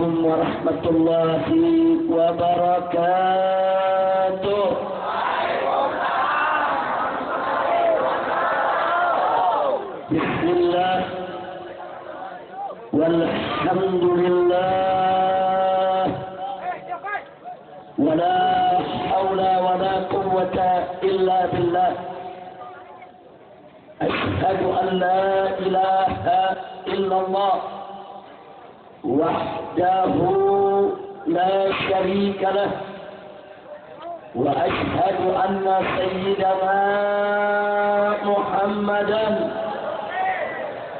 عليكم ورحمة الله وبركاته. بسم الله والحمد لله ولا حول ولا قوة إلا بالله. أشهد أن لا إله إلا الله وحده لا شريك له، وأشهد أن سيدنا محمدا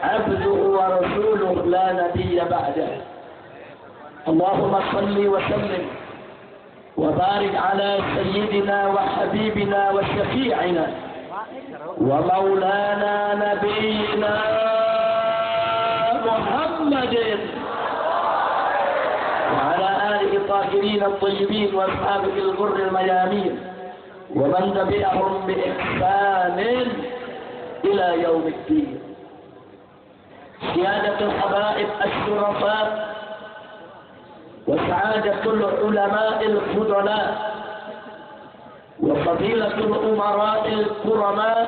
عبده ورسوله لا نبي بعده. اللهم صل وسلم وبارك على سيدنا وحبيبنا وشفيعنا ومولانا نبينا محمد وعلى آله الطاهرين الطيبين وأصحابه الغر الميامين ومن تبعهم بإحسان إلى يوم الدين. سيادة الحبائب الشرفاء وسعادة العلماء الفضلاء وفضيلة الأمراء الكرماء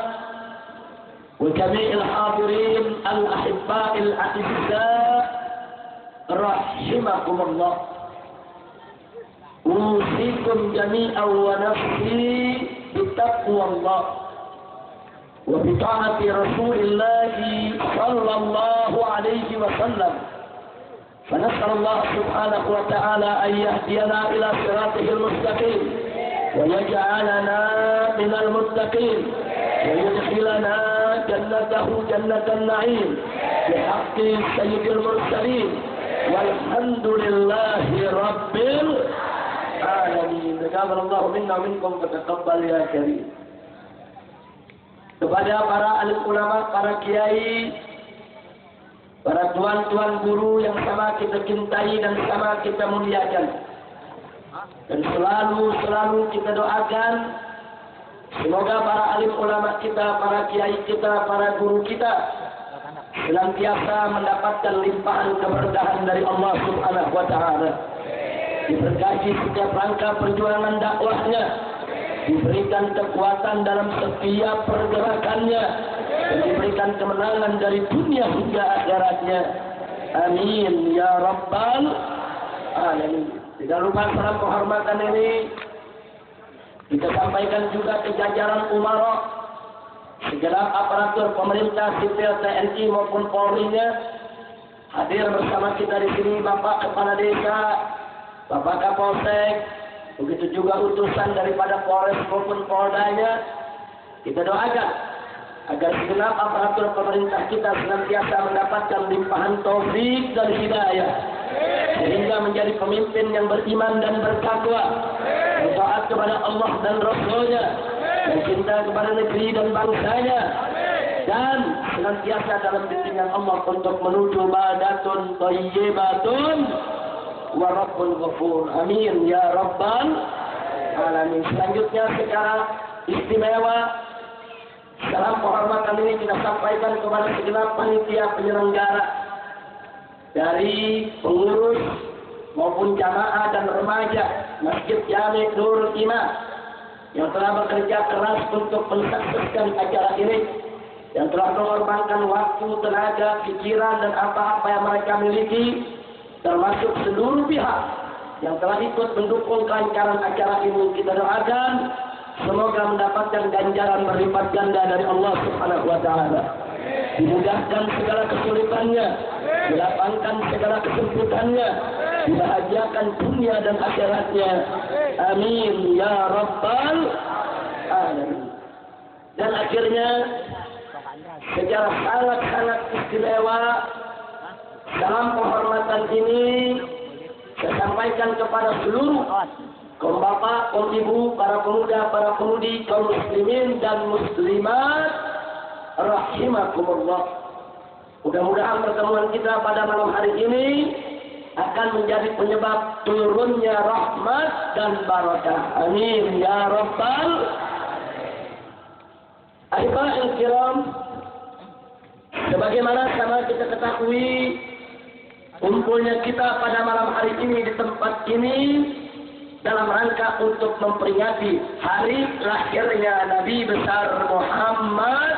وجميع الحاضرين الأحباء الأعزاء رحمكم الله. أوصيكم جميعا ونفسي بتقوى الله وبطاعة رسول الله صلى الله عليه وسلم. فنسأل الله سبحانه وتعالى أن يهدينا إلى صراطه المستقيم ويجعلنا من المتقين ويدخلنا جنته جنة النعيم بحق سيد المرسلين والحمد لله رب العالمين. تقبل الله منا ومنكم فتقبل يا كريم. Kepada para alim ulama, para kiai, para tuan-tuan guru yang sama kita cintai dan sama kita muliakan, dan selalu kita doakan semoga para alim ulama kita, para kiai kita, para guru kita senantiasa mendapatkan limpahan keberkahan dari Allah Subhanahu wa taala, diberkahi setiap langkah perjuangan dakwahnya, diberikan kekuatan dalam setiap pergerakannya, dan diberikan kemenangan dari dunia hingga akhiratnya. Amin ya rabbal alamin. Tidak lupa salam penghormatan ini kita sampaikan juga ke jajaran umara, segenap aparatur pemerintah sipil TNI maupun Polri-nya. Hadir bersama kita di sini Bapak Kepala Desa, Bapak Kapolsek, begitu juga utusan daripada Polres maupun Poldanya. Kita doakan agar segenap aparatur pemerintah kita senantiasa mendapatkan limpahan taufik dan hidayah, sehingga menjadi pemimpin yang beriman dan bertakwa, taat kepada Allah dan Rasul-Nya, dan cinta kepada negeri dan bangsanya, dan senantiasa dalam bimbingan Allah untuk menuju badatun thayyibatun wa rabbul ghafur. Amin ya rabbal alamin. Selanjutnya secara istimewa salam penghormatan ini kita sampaikan kepada segenap panitia penyelenggara, dari pengurus maupun jamaah dan remaja Masjid Jami Nurul Iman yang telah bekerja keras untuk mensukseskan acara ini, yang telah mengorbankan waktu, tenaga, pikiran dan apa-apa yang mereka miliki, termasuk seluruh pihak yang telah ikut mendukung kelancaran acara ini. Kita doakan semoga mendapatkan ganjaran berlipat ganda dari Allah Subhanahu wa taala. Dimudahkan segala kesulitannya, dilapangkan segala kesempitannya, dibahagiakan dunia dan akhiratnya. Amin ya rabbal alamin. Dan akhirnya secara sangat-sangat istimewa dalam penghormatan ini saya sampaikan kepada seluruh kaum bapak, kaum ibu, para pemuda, para pemudi, kaum muslimin dan muslimat rahimakumullah. Mudah-mudahan pertemuan kita pada malam hari ini akan menjadi penyebab turunnya rahmat dan barakah. Amin ya rabbal Ahibahil kiram, sebagaimana sama kita ketahui kumpulnya kita pada malam hari ini di tempat ini dalam rangka untuk memperingati hari lahirnya Nabi besar Muhammad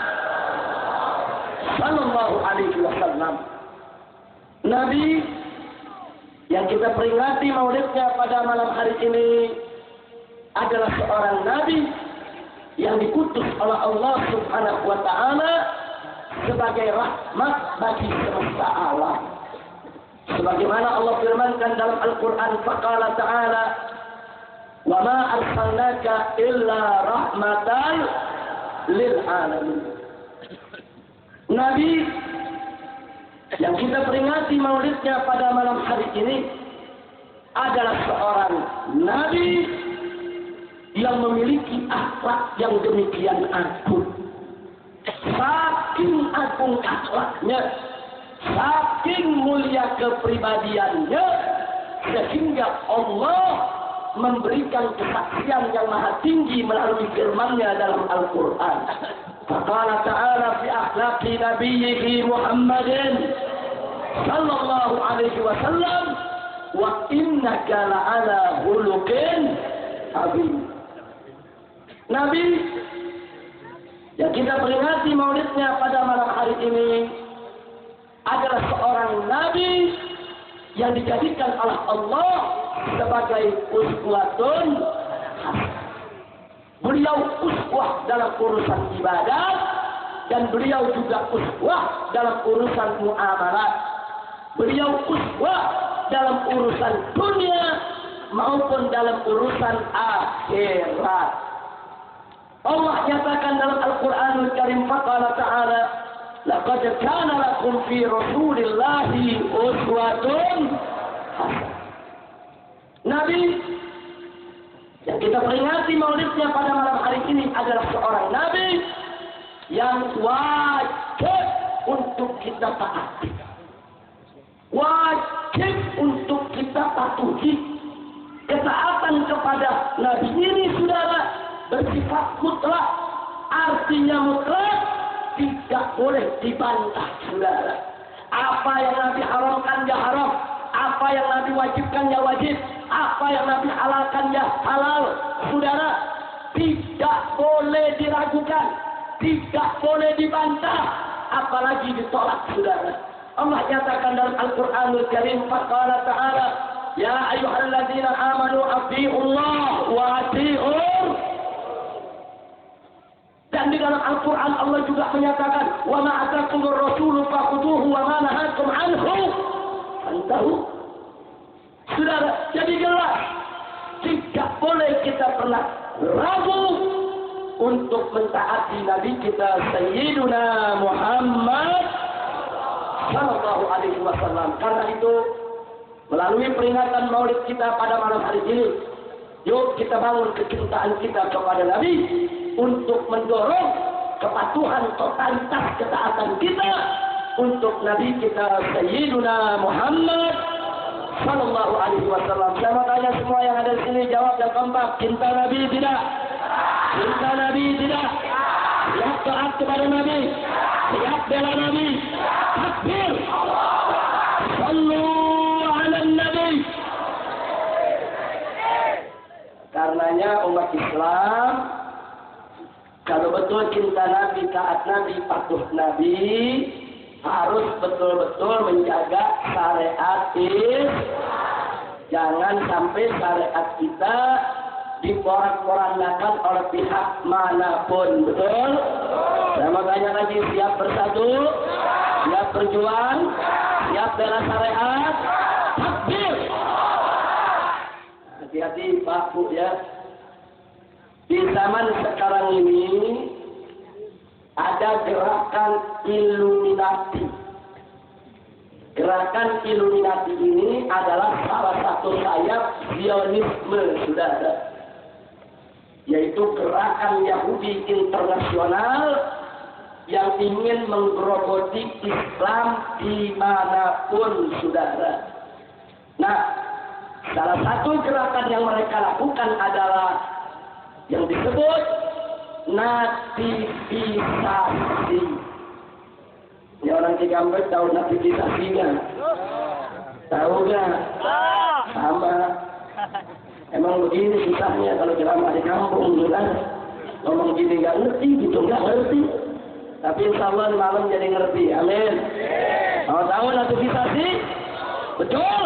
sallallahu alaihi wasallam. Nabi yang kita peringati maulidnya pada malam hari ini adalah seorang nabi yang dikutus oleh Allah Subhanahu wa taala sebagai rahmat bagi semesta alam. Sebagaimana Allah firmankan dalam Al-Qur'an, faqala ta'ala, "Wa ma arsalnaka illa rahmatan lil alamin." Nabi yang kita peringati maulidnya pada malam hari ini adalah seorang nabi yang memiliki akhlak yang demikian agung. Saking agung akhlaknya, saking mulia kepribadiannya, sehingga Allah memberikan kesaksian yang maha tinggi melalui firman-Nya dalam Al-Quran. Faqala ta'ala fi akhlaqi nabiyhi Muhammadin sallallahu alaihi wasallam, wa innaka la'ala khuluqin azim. Nabi yang kita peringati maulidnya pada malam hari ini adalah seorang nabi yang dijadikan oleh Allah sebagai uswatun hasanah. Beliau uswah dalam urusan ibadah dan beliau juga uswah dalam urusan muamalat. Beliau uswah dalam urusan dunia maupun dalam urusan akhirat. Allah nyatakan dalam Al-Qur'anul Karim, faqala ta'ala, laqad kana lakum fi rasulillahi uswatun hasanah. Nabi yang kita peringati maulidnya pada malam hari ini adalah seorang nabi yang wajib untuk kita taati, wajib untuk kita patuhi. Ketaatan kepada nabi ini, saudara, bersifat mutlak. Artinya mutlak, tidak boleh dibantah, saudara. Apa yang Nabi haramkan ya haram, apa yang Nabi wajibkan ya wajib, apa yang Nabi halalkan ya halal, saudara. Tidak boleh diragukan, tidak boleh dibantah, apalagi ditolak, saudara. Allah nyatakan dalam Al-Quranul Karim, faqala ta'ala, ya ayyuhalladzina amanu athi'ullah wa athi'ur. Dan di dalam Al-Quran Allah juga menyatakan, wa ma atakumur rasulu faquduhu wa ma nahakum anhu fantahu. Saudara, jadi jelas tidak boleh kita pernah ragu untuk mentaati Nabi kita Sayyiduna Muhammad sallallahu alaihi wasallam. Karena itu, melalui peringatan maulid kita pada malam hari ini, yuk kita bangun kecintaan kita kepada Nabi untuk mendorong kepatuhan totalitas ketaatan kita untuk Nabi kita Sayyiduna Muhammad sallallahu alaihi wasallam. Saya mau tanya semua yang ada di sini, jawab yang kompak. Cinta Nabi tidak? Cinta Nabi tidak? Siap taat kepada Nabi? Siap bela Nabi? Takbir! Sallu ala Nabi! Karenanya umat Islam, kalau betul cinta Nabi, taat Nabi, patuh Nabi, harus betul-betul menjaga syariat Islam. Jangan sampai syariat kita diporak-porandakan oleh pihak manapun. Betul? Saya mau tanya lagi, siap bersatu? Siap berjuang? Siap bela syariat? Takbir! Hati-hati Pak Bu ya. Di zaman sekarang ini ada gerakan Illuminati. Gerakan Illuminati ini adalah salah satu sayap Zionisme, saudara. Yaitu gerakan Yahudi internasional yang ingin menggerogoti Islam dimanapun, saudara. Nah, salah satu gerakan yang mereka lakukan adalah yang disebut nativisasi. Ini orang Cikampek tahu nativisasinya. Tahu nggak? Sama. Emang begini susahnya kalau ceramah di kampung, kan? Ngomong gini nggak ngerti, gitu nggak ngerti. Tapi insya Allah malam jadi ngerti. Amin. Mau tahu notifikasi? Betul.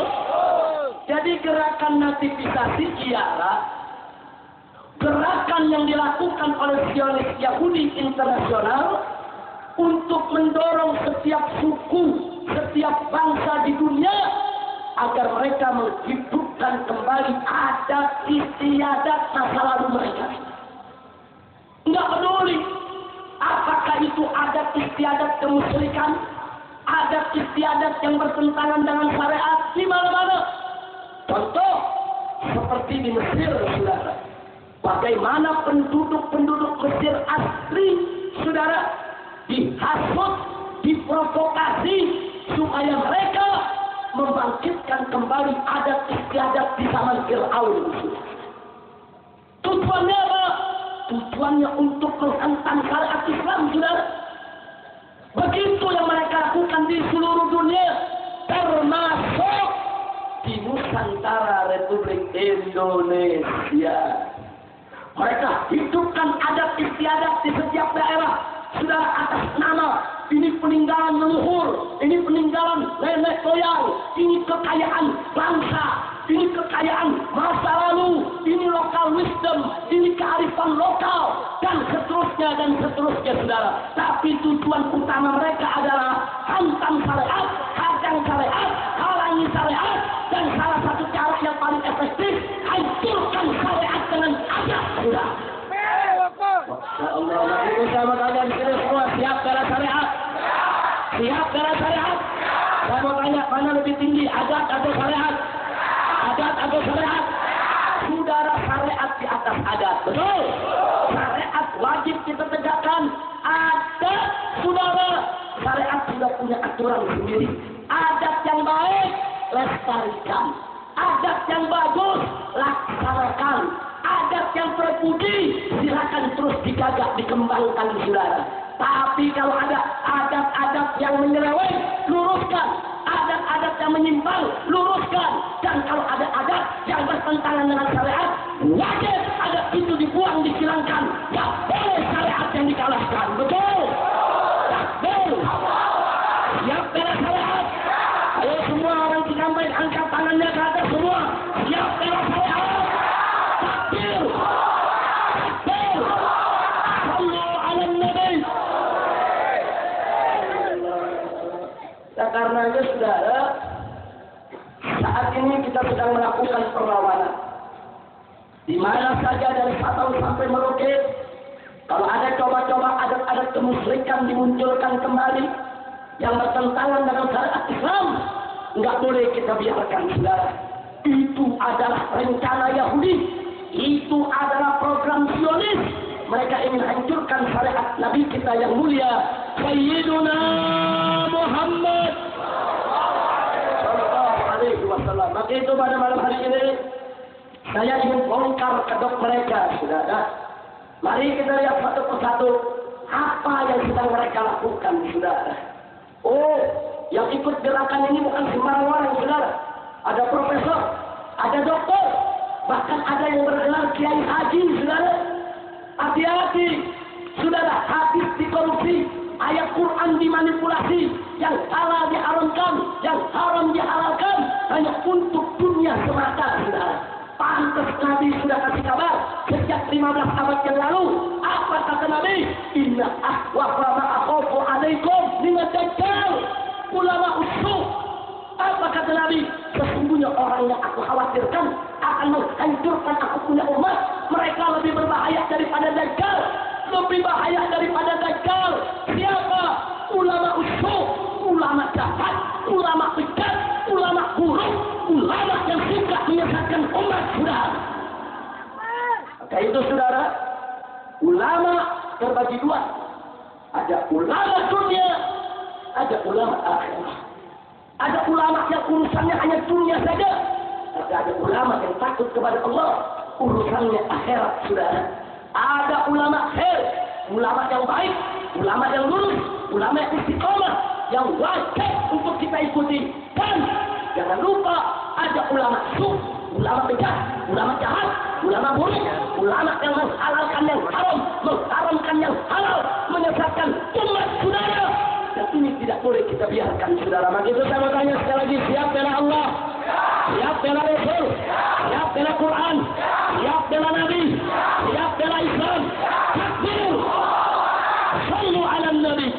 Jadi gerakan notifikasi ialah gerakan yang dilakukan oleh Zionis Yahudi internasional untuk mendorong setiap suku, setiap bangsa di dunia agar mereka menghidupkan kembali adat istiadat masa lalu mereka. Enggak peduli apakah itu adat istiadat kemusyrikan, adat istiadat yang bertentangan dengan syariat di mana-mana. Contoh seperti di Mesir, saudara. Bagaimana penduduk-penduduk Mesir asli, saudara, dihasut, diprovokasi supaya mereka membangkitkan kembali adat istiadat di zaman Fir'aun. Tujuannya apa? Tujuannya untuk menghantam syariat Islam, saudara. Begitu yang mereka lakukan di seluruh dunia, termasuk di Nusantara Republik Indonesia. Mereka hidupkan adat istiadat di setiap daerah, sudah atas nama ini peninggalan leluhur, ini peninggalan nenek moyang, ini kekayaan bangsa, ini kekayaan masa lalu, ini lokal wisdom, ini kearifan lokal, dan seterusnya, saudara. Tapi tujuan utama mereka adalah hantam syariat, hadang syariat, halangi syariat, dan salah satu cara yang paling efektif, hancurkan syariat dengan adat, saudara. Ya Allah, nanti sama kalian di sini semua siap bela syariat? Siap bela syariat? Saya mau tanya, mana lebih tinggi, adat atau syariat? Adat atau syariat? Saudara, syariat di atas adat, betul? Syariat wajib kita tegakkan. Adat, saudara, syariat sudah punya aturan sendiri. Adat yang baik, lestarikan. Adat yang bagus, laksanakan. Adat yang terpuji, silakan terus digagak, dikembangkan, saudara. Tapi kalau ada adat-adat yang menyeleweng, luruskan. Adat-adat yang menyimpang, luruskan. Dan kalau ada adat yang bertentangan dengan syariat, wajib adat itu dibuang, dihilangkan. Ya boleh syariat yang dikalahkan. Betul? Takbir. Siap bela syariat? Ayo semua orang di kampung angkat tangannya ke atas semua. Siap bela syariat? Takbir. Takbir. Sallu ala Nabi. Karenanya, saudara, saat ini kita sedang melakukan perlawanan. Di mana saja dari Sabang sampai Merauke, kalau ada coba-coba adat-adat kemusyrikan dimunculkan kembali yang bertentangan dengan syariat Islam, nggak boleh kita biarkan, saudara. Itu adalah rencana Yahudi, itu adalah program Zionis. Mereka ingin hancurkan syariat Nabi kita yang mulia, Sayyiduna Muhammad sallallahu alaihi wasallam. Maka itu pada malam hari ini saya ingin bongkar kedok mereka, saudara. Mari kita lihat satu persatu apa yang sedang mereka lakukan, saudara. Oh, yang ikut gerakan ini bukan sembarang orang, saudara. Ada profesor, ada dokter, bahkan ada yang bergelar kiai haji, saudara. Hati-hati, saudara, hadis dikorupsi, ayat Quran dimanipulasi, yang halal diharamkan, yang haram dihalalkan, hanya untuk dunia semata, saudara. Pantas Nabi sudah kasih kabar sejak 15 abad yang lalu. Apa kata Nabi? Inna ahwafa ma'akhofu alaikum minad dajjal ulama usuh. Apa kata Nabi? Sesungguhnya orang yang aku khawatirkan akan menghancurkan aku punya umat. Mereka lebih berbahaya daripada Dajjal. Lebih bahaya daripada Dajjal. Siapa? Ulama usuh, ulama jahat, ulama bejat, ulama buruk, ulama yang suka menyesatkan umat, saudara. Maka itu, saudara, ulama terbagi dua. Ada ulama dunia, ada ulama akhirat. Ada ulama yang urusannya hanya dunia saja. Ada ulama yang takut kepada Allah, urusannya akhirat, saudara. Ada ulama khair, ulama yang baik, ulama yang lurus, ulama yang istiqomah, yang wajib untuk kita ikuti. Dan Jangan lupa ada ulama su, ulama bejat, ulama jahat, ulama buruk, ulama yang menghalalkan yang haram, mengharamkan yang halal, menyesatkan umat saudara. Dan ini tidak boleh kita biarkan, saudara. Maka itu saya mau tanya sekali lagi, siap bela Allah, siap bela Rasul, siap bela Quran, siap bela Nabi, siap bela Islam. Takbir, sallu ala Nabi.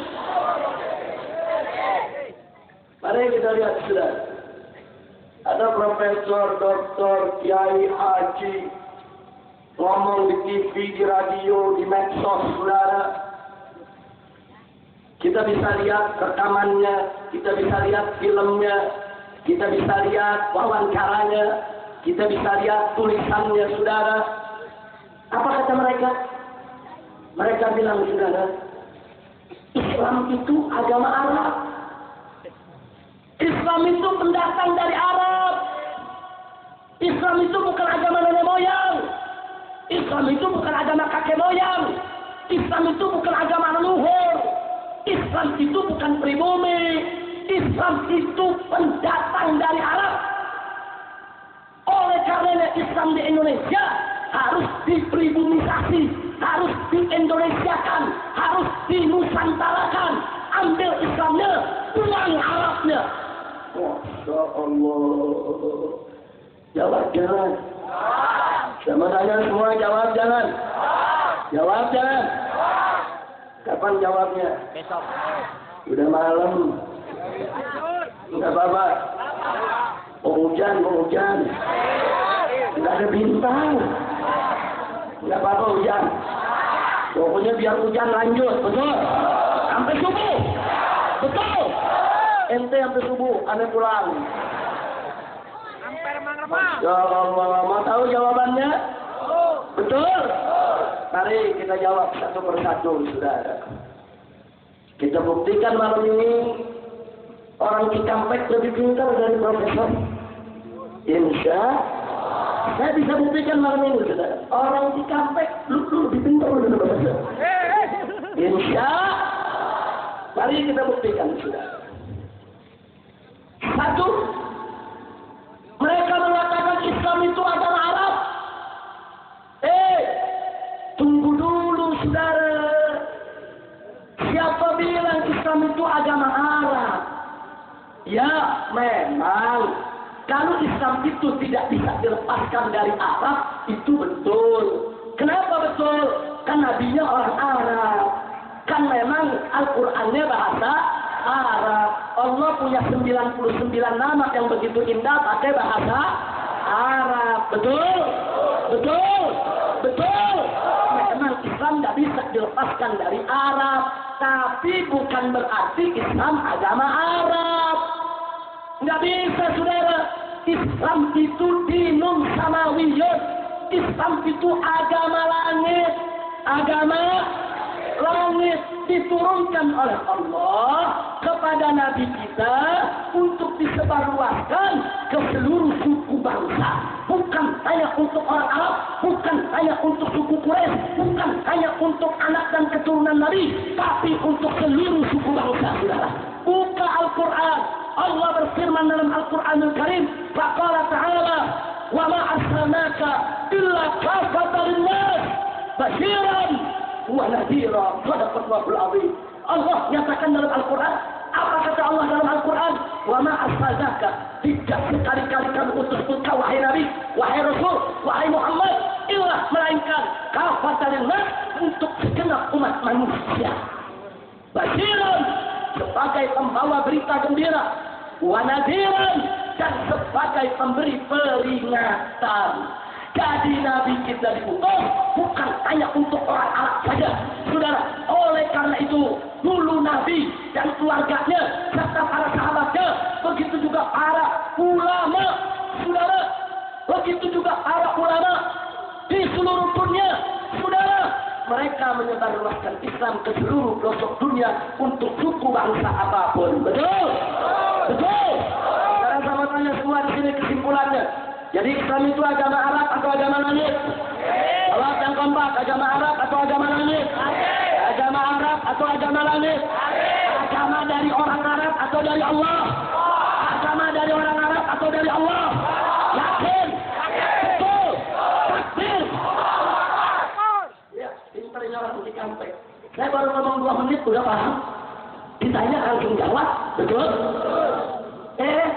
Mari kita lihat, saudara. Ada profesor, doktor, kiai, haji ngomong di TV, di radio, di medsos, saudara. Kita bisa lihat rekamannya, kita bisa lihat filmnya, kita bisa lihat wawancaranya, kita bisa lihat tulisannya, saudara. Apa kata mereka? Mereka bilang, saudara, Islam itu agama Arab. Islam itu pendatang dari Arab. Islam itu bukan agama nenek moyang. Islam itu bukan agama kakek moyang. Islam itu bukan agama leluhur. Islam itu bukan pribumi. Islam itu pendatang dari Arab. Oleh karena Islam di Indonesia harus dipribumisasi, harus diindonesiakan, harus dinusantarakan. Ambil Islamnya, buang Arabnya. Masya Allah. Jawab jangan. Sama tanya semua, jawab jangan. Jawab jangan. Kapan jawabnya? Besok. Udah malam. Enggak apa-apa. Mau hujan, mau hujan. Enggak ada bintang. Enggak apa-apa hujan. Pokoknya biar hujan lanjut, betul? Sampai subuh. Betul. Ente sampai subuh, aneh pulang. Hampir mengremah. Ya Allah, mau tahu jawabannya? Betul? Mari kita jawab satu persatu, saudara. Kita buktikan malam ini orang Cikampek lebih pintar dari profesor. Insya saya bisa buktikan malam ini, saudara. Orang Cikampek lebih pintar dari profesor. Insya mari kita buktikan, saudara. Satu, mereka mengatakan Islam itu agama Arab. Tunggu dulu, saudara. Siapa bilang Islam itu agama Arab? Ya, memang. Kalau Islam itu tidak bisa dilepaskan dari Arab, itu betul. Kenapa betul? Kan nabinya orang Arab. Kan memang Al-Qur'annya bahasa Arab. Allah punya 99 nama yang begitu indah pakai bahasa Arab. Betul? Betul? Betul? Memang Islam tidak bisa dilepaskan dari Arab. Tapi bukan berarti Islam agama Arab. Nggak bisa, saudara. Islam itu dinun samawiyun. Islam itu agama langit. Agama langit diturunkan oleh Allah kepada Nabi kita untuk disebarluaskan ke seluruh suku bangsa. Bukan hanya untuk orang Arab, bukan hanya untuk suku Quraisy, bukan hanya untuk anak dan keturunan Nabi, tapi untuk seluruh suku bangsa, saudara. Buka Al-Quran. Allah berfirman dalam Al-Quranul Karim, faqala ta'ala, wa ma arsalnaka illa kafatan linnas basyiran wa nadhira. Shadaqallahul azim. Allah nyatakan dalam Al-Quran, apa kata Allah dalam Al-Quran? Wa ma arsalnaka, tidak sekali-kali kami utus engkau wahai Nabi, wahai Rasul, wahai Muhammad, illa melainkan kafatan linnas, untuk segenap umat manusia. Basyiran, sebagai pembawa berita gembira, wa nadhiran, dan sebagai pemberi peringatan. Jadi Nabi kita diutus bukan hanya untuk orang Arab saja, saudara. Oleh karena itu, dulu Nabi dan keluarganya serta para sahabatnya, begitu juga para ulama, saudara, begitu juga para ulama di seluruh dunia, saudara. Mereka menyebarluaskan Islam ke seluruh pelosok dunia untuk suku bangsa apapun. Betul? Betul? Sekarang sama tanya semua di sini kesimpulannya. Jadi Islam itu agama Arab atau agama langit? Jawab yang kompak, agama Arab atau agama langit? Agama Arab atau agama langit? Agama dari orang Arab atau dari Allah? Agama dari orang Arab atau dari Allah? Yakin? Betul? Takbir? Ya, pinternya orang di kampek. Saya baru ngomong 2 menit, udah paham? Ditanya langsung jawab, betul?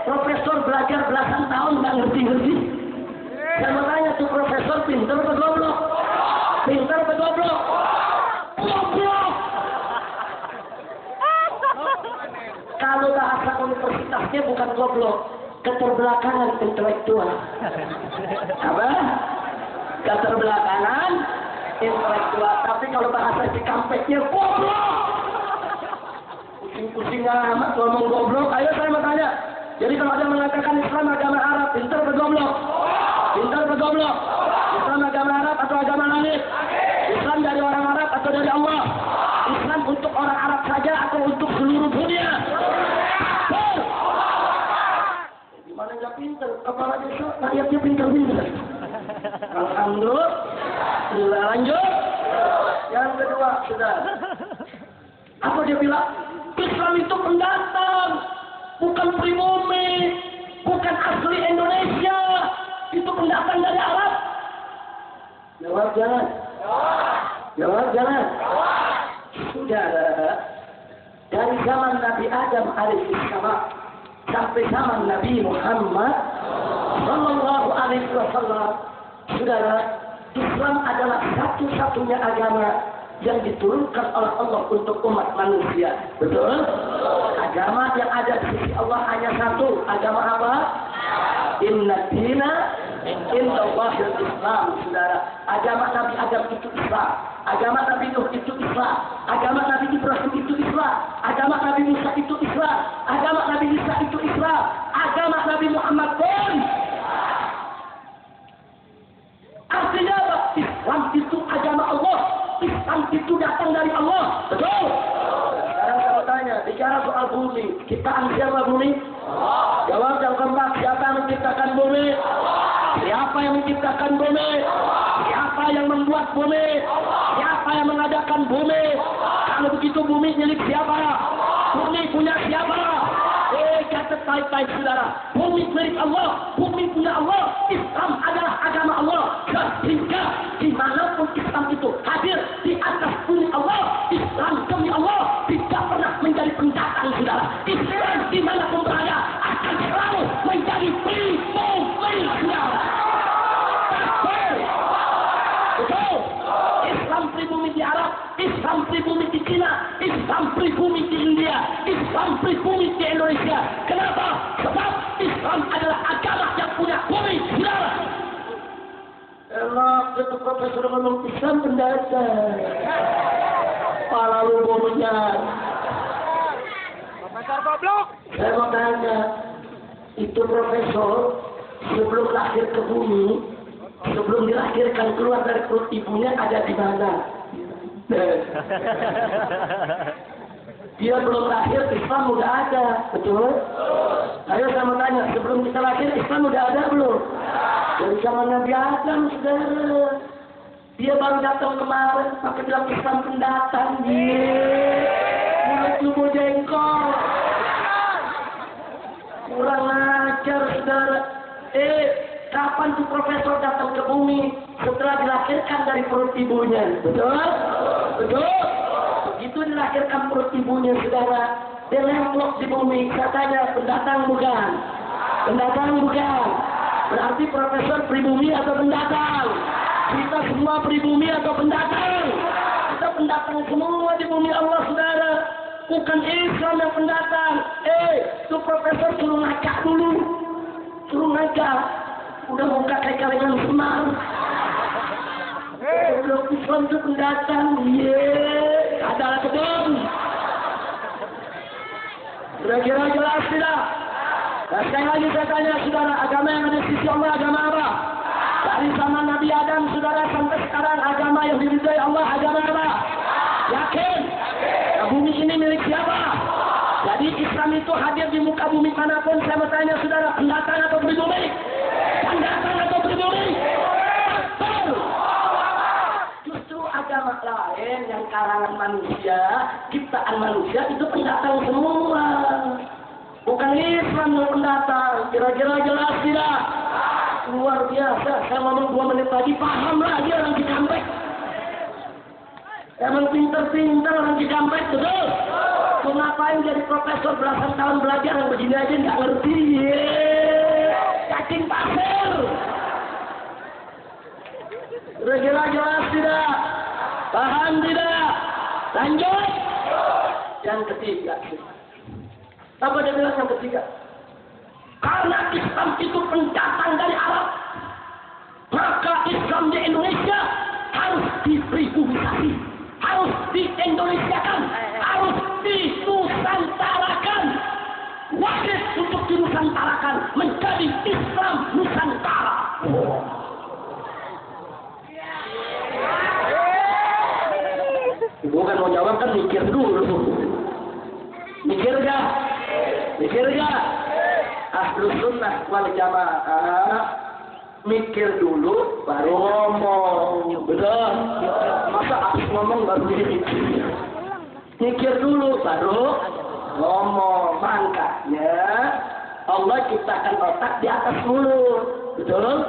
Profesor belajar belasan tahun nggak ngerti-ngerti. Saya mau tanya tuh profesor pinter apa goblok? Pinter apa goblok? Goblok! Kalau bahasa universitasnya bukan goblok, keterbelakangan intelektual. Apa? Keterbelakangan intelektual. Tapi kalau bahasa Cikampeknya goblok. Pusing-pusing amat ngomong goblok. Ayo saya mau tanya. Jadi kalau ada mengatakan Islam agama Arab, pintar atau goblok? Pintar atau goblok? Islam agama Arab atau agama langit? Islam dari orang Arab atau dari Allah? Islam untuk orang Arab saja atau untuk seluruh dunia? Gimana nggak pintar? Kepala desa rakyatnya pintar-pintar. Alhamdulillah. Lanjut. Yang kedua, sudah. Apa dia bilang? Islam itu pendatang, bukan pribumi, bukan asli Indonesia. Itu pendatang dari Arab. Jawab jangan. Jawab jangan. Saudara, dari zaman Nabi Adam alaihissalam sampai zaman Nabi Muhammad sallallahu alaihi wasallam, saudara, Islam adalah satu-satunya agama yang diturunkan oleh Allah untuk umat manusia. Betul? Agama yang ada di sisi Allah hanya satu. Agama apa? Inna dina indallahil Islam, saudara. Agama Nabi Adam itu Islam. Agama Nabi Nuh itu Islam. Agama Nabi Ibrahim itu Islam. Agama Nabi Musa itu Islam. Agama Nabi Isa itu Islam. Agama Nabi Muhammad pun. Artinya apa? Islam itu agama Allah. Islam itu datang dari Allah. Betul? Sekarang saya mau tanya, bicara soal bumi. Ciptaan siapa bumi? Allah. Jawab yang keempat, siapa yang menciptakan bumi? Allah. Siapa yang menciptakan bumi? Allah. Siapa yang membuat bumi? Allah. Siapa yang mengadakan bumi? Allah. Kalau begitu bumi milik siapa? Allah. Bumi punya siapa? Catat baik-baik saudara. Bumi milik Allah, bumi punya Allah. Islam adalah agama Allah. Sehingga dimanapun Islam itu hadir di atas bumi Allah, Islam demi Allah tidak pernah menjadi pendatang saudara. Islam dimanapun berada akan selalu menjadi pribumi saudara. Betul. Islam pribumi di Arab, Islam pribumi di Cina, Islam pribumi di India, Islam pribumi di Indonesia. Kenapa? Sebab Islam adalah agama yang punya bumi, saudara. Elok, itu profesor ngomong Islam pendatang. Kepala lu bodohnya. Profesor goblok. Saya mau tanya, itu profesor sebelum lahir ke bumi, sebelum dilahirkan keluar dari perut ibunya ada di mana? Dia belum lahir, Islam udah ada, betul? Ayo saya mau tanya, sebelum kita lahir Islam udah ada belum? Dari zaman Nabi Adam, saudara. Dia baru datang kemarin, pakai bilang Islam pendatang. Mulut lu mau jengkol. Kurang ajar, saudara. Kapan tuh profesor datang ke bumi? Setelah dilahirkan dari perut ibunya. Betul? Betul? Begitu dilahirkan perut ibunya, saudara. Dia nemplok di bumi. Katanya pendatang bukan? Pendatang bukan? Berarti profesor pribumi atau pendatang? Kita semua pribumi atau pendatang? Kita pendatang semua di bumi Allah, saudara. Bukan Islam yang pendatang. Itu profesor suruh ngaca dulu. Suruh ngaca. Udah buka kayak kalengan semar. Belum Islam itu pendatang. Adalah kedong. Kira-kira jelas tidak? Nah, sekali lagi saya tanya saudara, agama yang ada di sisi Allah agama apa? Dari zaman Nabi Adam saudara sampai sekarang agama yang diridhai Allah agama apa? Yakin? Nah, bumi ini milik siapa? Jadi Islam itu hadir di muka bumi manapun. Saya mau tanya saudara, pendatang atau pribumi? Pendatang atau pribumi? Justru agama lain yang karangan manusia, ciptaan manusia itu pendatang semua. Bukan Islam yang pendatang. Kira-kira jelas tidak? Luar biasa. Saya ngomong 2 menit lagi, paham lagi orang Cikampek. Emang pinter-pinter orang Cikampek, betul? Mau ngapain jadi profesor belasan tahun belajar yang begini aja nggak ngerti. Cacing pasir. Kira-kira jelas tidak? Paham tidak? Lanjut. Yang ketiga. Apa dia bilang yang ketiga? Karena Islam itu pendatang dari Arab, maka Islam di Indonesia harus dipribumisasi, harus di-Indonesiakan, harus dinusantarakan. Wajib untuk dinusantarakan menjadi Islam Nusantara. Bukan mau jawab kan mikir dulu. Mikir gak? Mikir gak? Ahlus sunnah wal jamaah mikir dulu baru ngomong. Betul? Masa habis ngomong baru mikir? Mikir dulu baru ngomong. Makanya Allah ciptakan otak di atas mulut. Betul?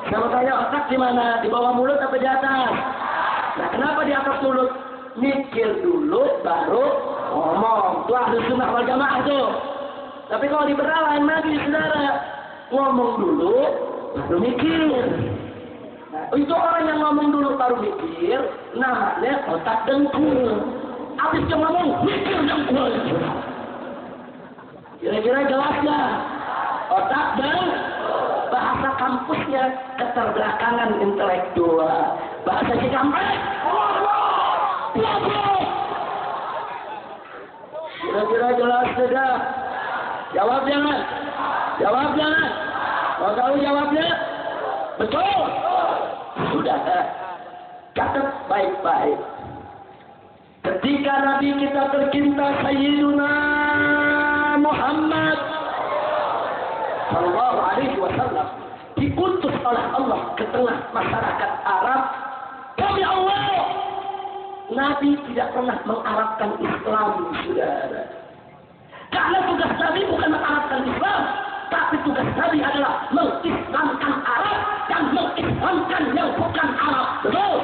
Saya mau tanya, otak di mana? Di bawah mulut apa di atas? Nah, kenapa di atas mulut? Mikir dulu baru ngomong. Itu ahlus sunnah wal jamaah tuh. Tapi kalau liberal lain lagi, saudara. Ngomong dulu, baru mikir. Nah, itu orang yang ngomong dulu baru mikir, namanya otak dengkul. Habis dia ngomong, mikir dengkul. Kira-kira jelas ya? Otak dan bahasa kampusnya keterbelakangan intelektual. Bahasa Cikampek, kira-kira jelas sudah? Jawab jangan. Jawab jangan. Mau tahu jawabnya? Betul. Sudah. Catat baik-baik. Ketika Nabi kita tercinta Sayyiduna Muhammad Sallallahu Alaihi Wasallam diutus oleh Allah ke tengah masyarakat Arab, kami Allah, Nabi tidak pernah mengarabkan Islam, saudara. Karena tugas Nabi bukan mengarabkan Islam, tapi tugas Nabi adalah mengislamkan Arab dan mengislamkan yang bukan Arab. Betul?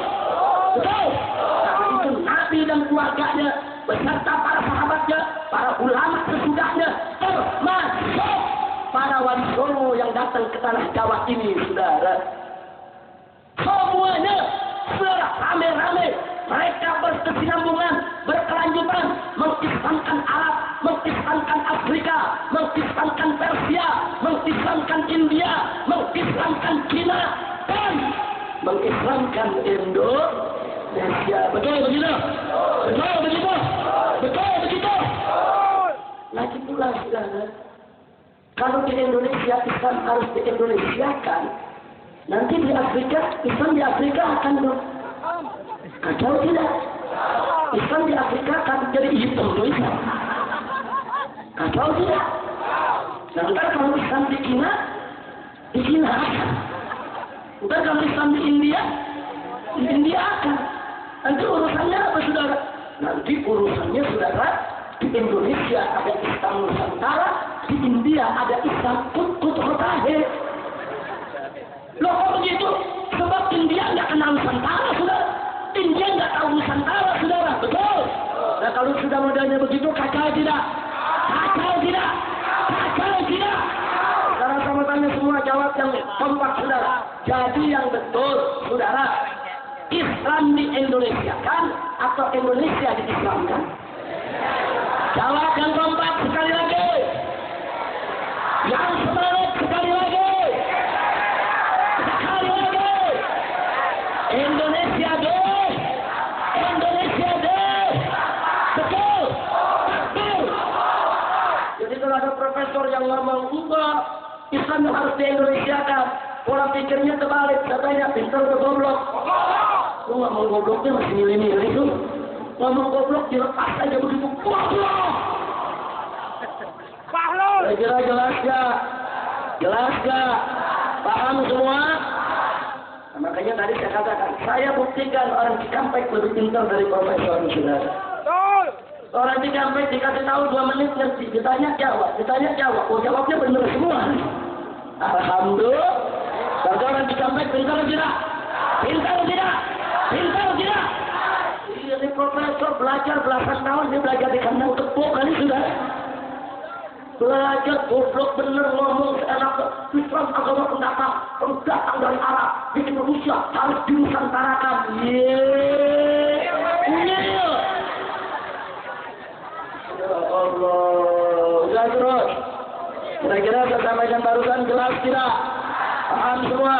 Betul? Karena itu Nabi dan keluarganya beserta para sahabatnya, para ulama sesudahnya, termasuk para wali songo yang datang ke tanah Jawa ini, saudara. Semuanya secara rame-rame mereka berkesinambungan, berkelanjutan, mengislamkan Arab, mengislamkan Afrika, mengislamkan Persia, mengislamkan India, mengislamkan Cina, dan mengislamkan Indonesia. Betul begitu? Betul begitu? Betul begitu? Lagi pula, saudara, kalau di Indonesia Islam harus di-Indonesiakan, nanti di Afrika, Islam di Afrika akan kacau tidak? Islam di Afrika akan jadi hitam tuh Islam. Kacau tidak? Nah, ntar kalau Islam di China akan. Ntar kalau Islam di India akan. Nanti urusannya apa, saudara? Nanti urusannya, saudara, di Indonesia ada Islam Nusantara, di India ada Islam Kut Rotahe. Loh, kok begitu? Sebab India nggak kenal Nusantara, saudara. India nggak tahu Nusantara, saudara. Betul? Nah, kalau sudah modelnya begitu, kacau tidak? Kacau tidak? Kacau tidak? Sekarang sama tanya semua, jawab yang kompak, saudara. Jadi yang betul, saudara, Islam di Indonesia kan atau Indonesia di Islam kan? Jawab yang kompak sekali lagi. Yang semangat sekali lagi. Sekali lagi. Indonesia deh. Indonesia deh. Betul. Betul. Jadi kalau ada profesor yang ngomong enggak, Islam yang harus di Indonesia kan, pola pikirnya terbalik. Katanya pintar atau goblok. Lu ngomong gobloknya masih milih-milih tuh. Ngomong goblok dilepas aja begitu. Goblok. Kira-kira jelas gak? Jelas gak? Paham semua? Nah, makanya tadi saya katakan, saya buktikan orang Cikampek lebih pintar dari profesor, saudara. Orang Cikampek dikasih tahu 2 menit ngerti, ditanya jawab. Oh jawabnya benar semua. Alhamdulillah. Kalau orang Cikampek pintar tidak? Iya, ini profesor belajar belasan tahun, dia belajar di kandang kebo kali sudah. Belajar goblok bener ngomong seenak Islam agama pendatang dari Arab di Indonesia harus dinusantarakan. Allah. Udah terus. Kira-kira saya sampaikan barusan jelas tidak? Paham semua?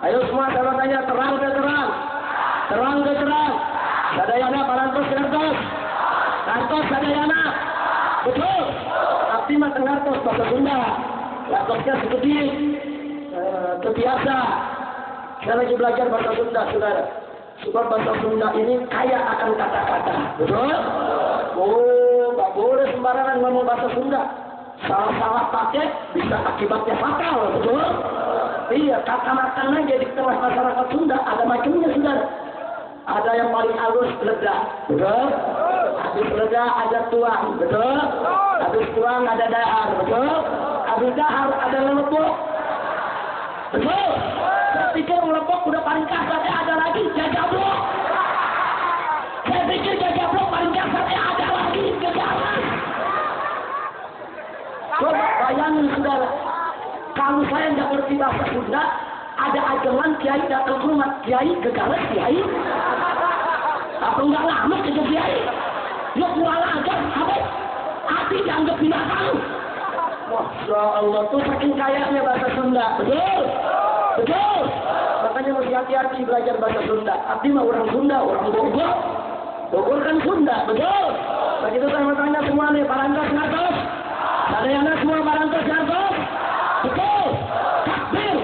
Ayo semua saya tanya terang ke terang. Sadayana parantos ngertos. Ngertos sadayana. Betul. Tapi mah ngertos bahasa Sunda. Ngertosnya sedikit. Kebiasa. Saya lagi belajar bahasa Sunda, saudara. Sebab bahasa Sunda ini kaya akan kata-kata. Betul? Oh, nggak boleh sembarangan ngomong bahasa Sunda. Salah-salah pakai bisa akibatnya fatal, betul? Iya, kata-kata aja di tengah masyarakat Sunda ada macamnya, saudara. Ada yang paling halus ledak, betul? Habis ledak ada tuang, betul? Habis tuang ada dahar, betul? Habis dahar ada lepok, betul? Saya pikir lepok udah paling kasar, ada lagi jajablok. Saya pikir jajablok paling kasar, ada lagi gegalan. Coba bayangin saudara, kalau saya nggak ngerti bahasa Sunda, ada ajaran kiai datang ke rumah, kiai gegalan kiai. Apa enggak lama ke kiai? Dia kurang ajar, hati dianggap binatang. Masya Allah, tuh saking kayanya bahasa Sunda, betul? Makanya mesti hati-hati belajar bahasa Sunda. Abdi mah orang Sunda, orang Bogor kan Sunda, betul? Begitu saya mau tanya semua nih, parantos ngertos? Sadayana semua parantos ngertos? Betul? Takbir.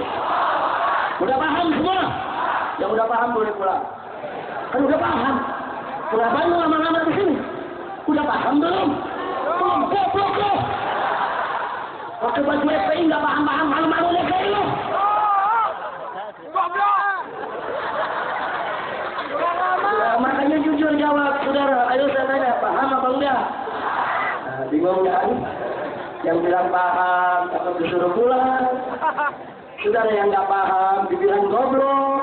Udah paham semua? Yang udah paham boleh pulang. Kan udah paham. Udah banyak lama-lama di sini. Udah paham belum? Goblok lo. Pakai baju FPI nggak paham-paham, malu-malu FPI lo. Makanya jujur jawab, saudara. Ayo saya tanya, paham apa enggak? Nah, bingung kan? Yang bilang paham, atau disuruh pulang. Saudara yang nggak paham, dibilang goblok.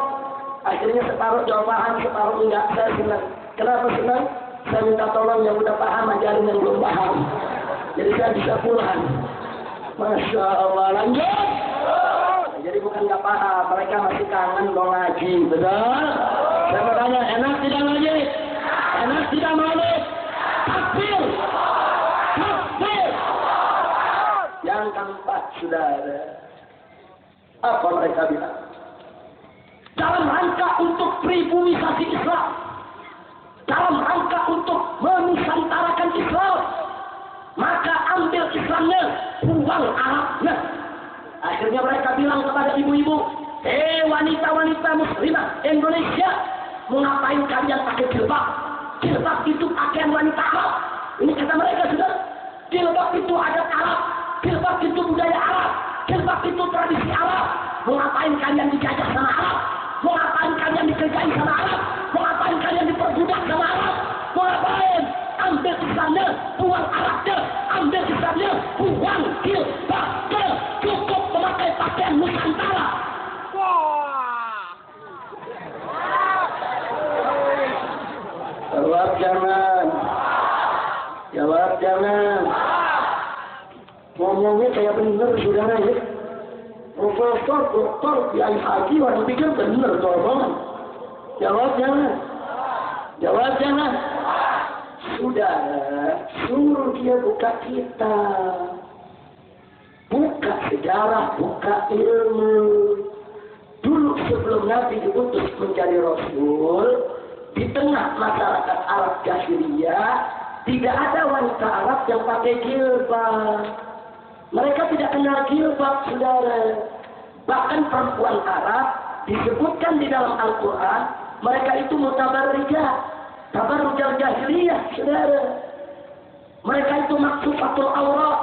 Akhirnya separuh jawab paham, separuh enggak. Saya senang. Kenapa senang? Saya minta tolong yang udah paham, ajarin yang belum paham. Jadi saya bisa pulang. Masya Allah, lanjut. Jadi bukan nggak paham, mereka masih kangen mau ngaji, betul? Saya mau tanya, enak tidak ngaji? Enak tidak maulid? Takbir! Yang keempat, saudara. Apa mereka bilang? Dalam rangka untuk pribuisasi Islam, dalam rangka untuk menusantarakan Islam, maka ambil Islamnya, buang Arabnya. Akhirnya mereka bilang kepada ibu-ibu, wanita-wanita muslimah Indonesia, mengapain kalian pakai jilbab? Jilbab itu pakaian wanita Arab. Ini kata mereka, sudah. Jilbab itu adat Arab. Jilbab itu budaya Arab. Jilbab itu tradisi Arab. Mengapain kalian dijajah sama Arab? Mengapain kalian dikerjai sama Arab? Mengapain kalian diperbudak sama Arab? Mengapain? Ambil Islamnya, buang Arabnya. Ambil Islamnya, buang jilbabnya. Cukup memakai pakaian Nusantara. Jawab jangan. Jawab jangan. Ngomongnya kayak bener, saudara ya. Profesor, doktor, kiai haji, orang pikir bener tolong. Jawab jangan. Jawab jangan. Saudara, suruh dia buka kitab. Buka sejarah, buka ilmu. Dulu sebelum Nabi diutus menjadi Rasul, di tengah masyarakat Arab Jahiliyah, tidak ada wanita Arab yang pakai jilbab. Mereka tidak kenal jilbab, saudara. Bahkan perempuan Arab disebutkan di dalam Al-Quran, mereka itu mutabarrijah, tabarrujal jahiliyah, saudara. Mereka itu maksufatul aurat,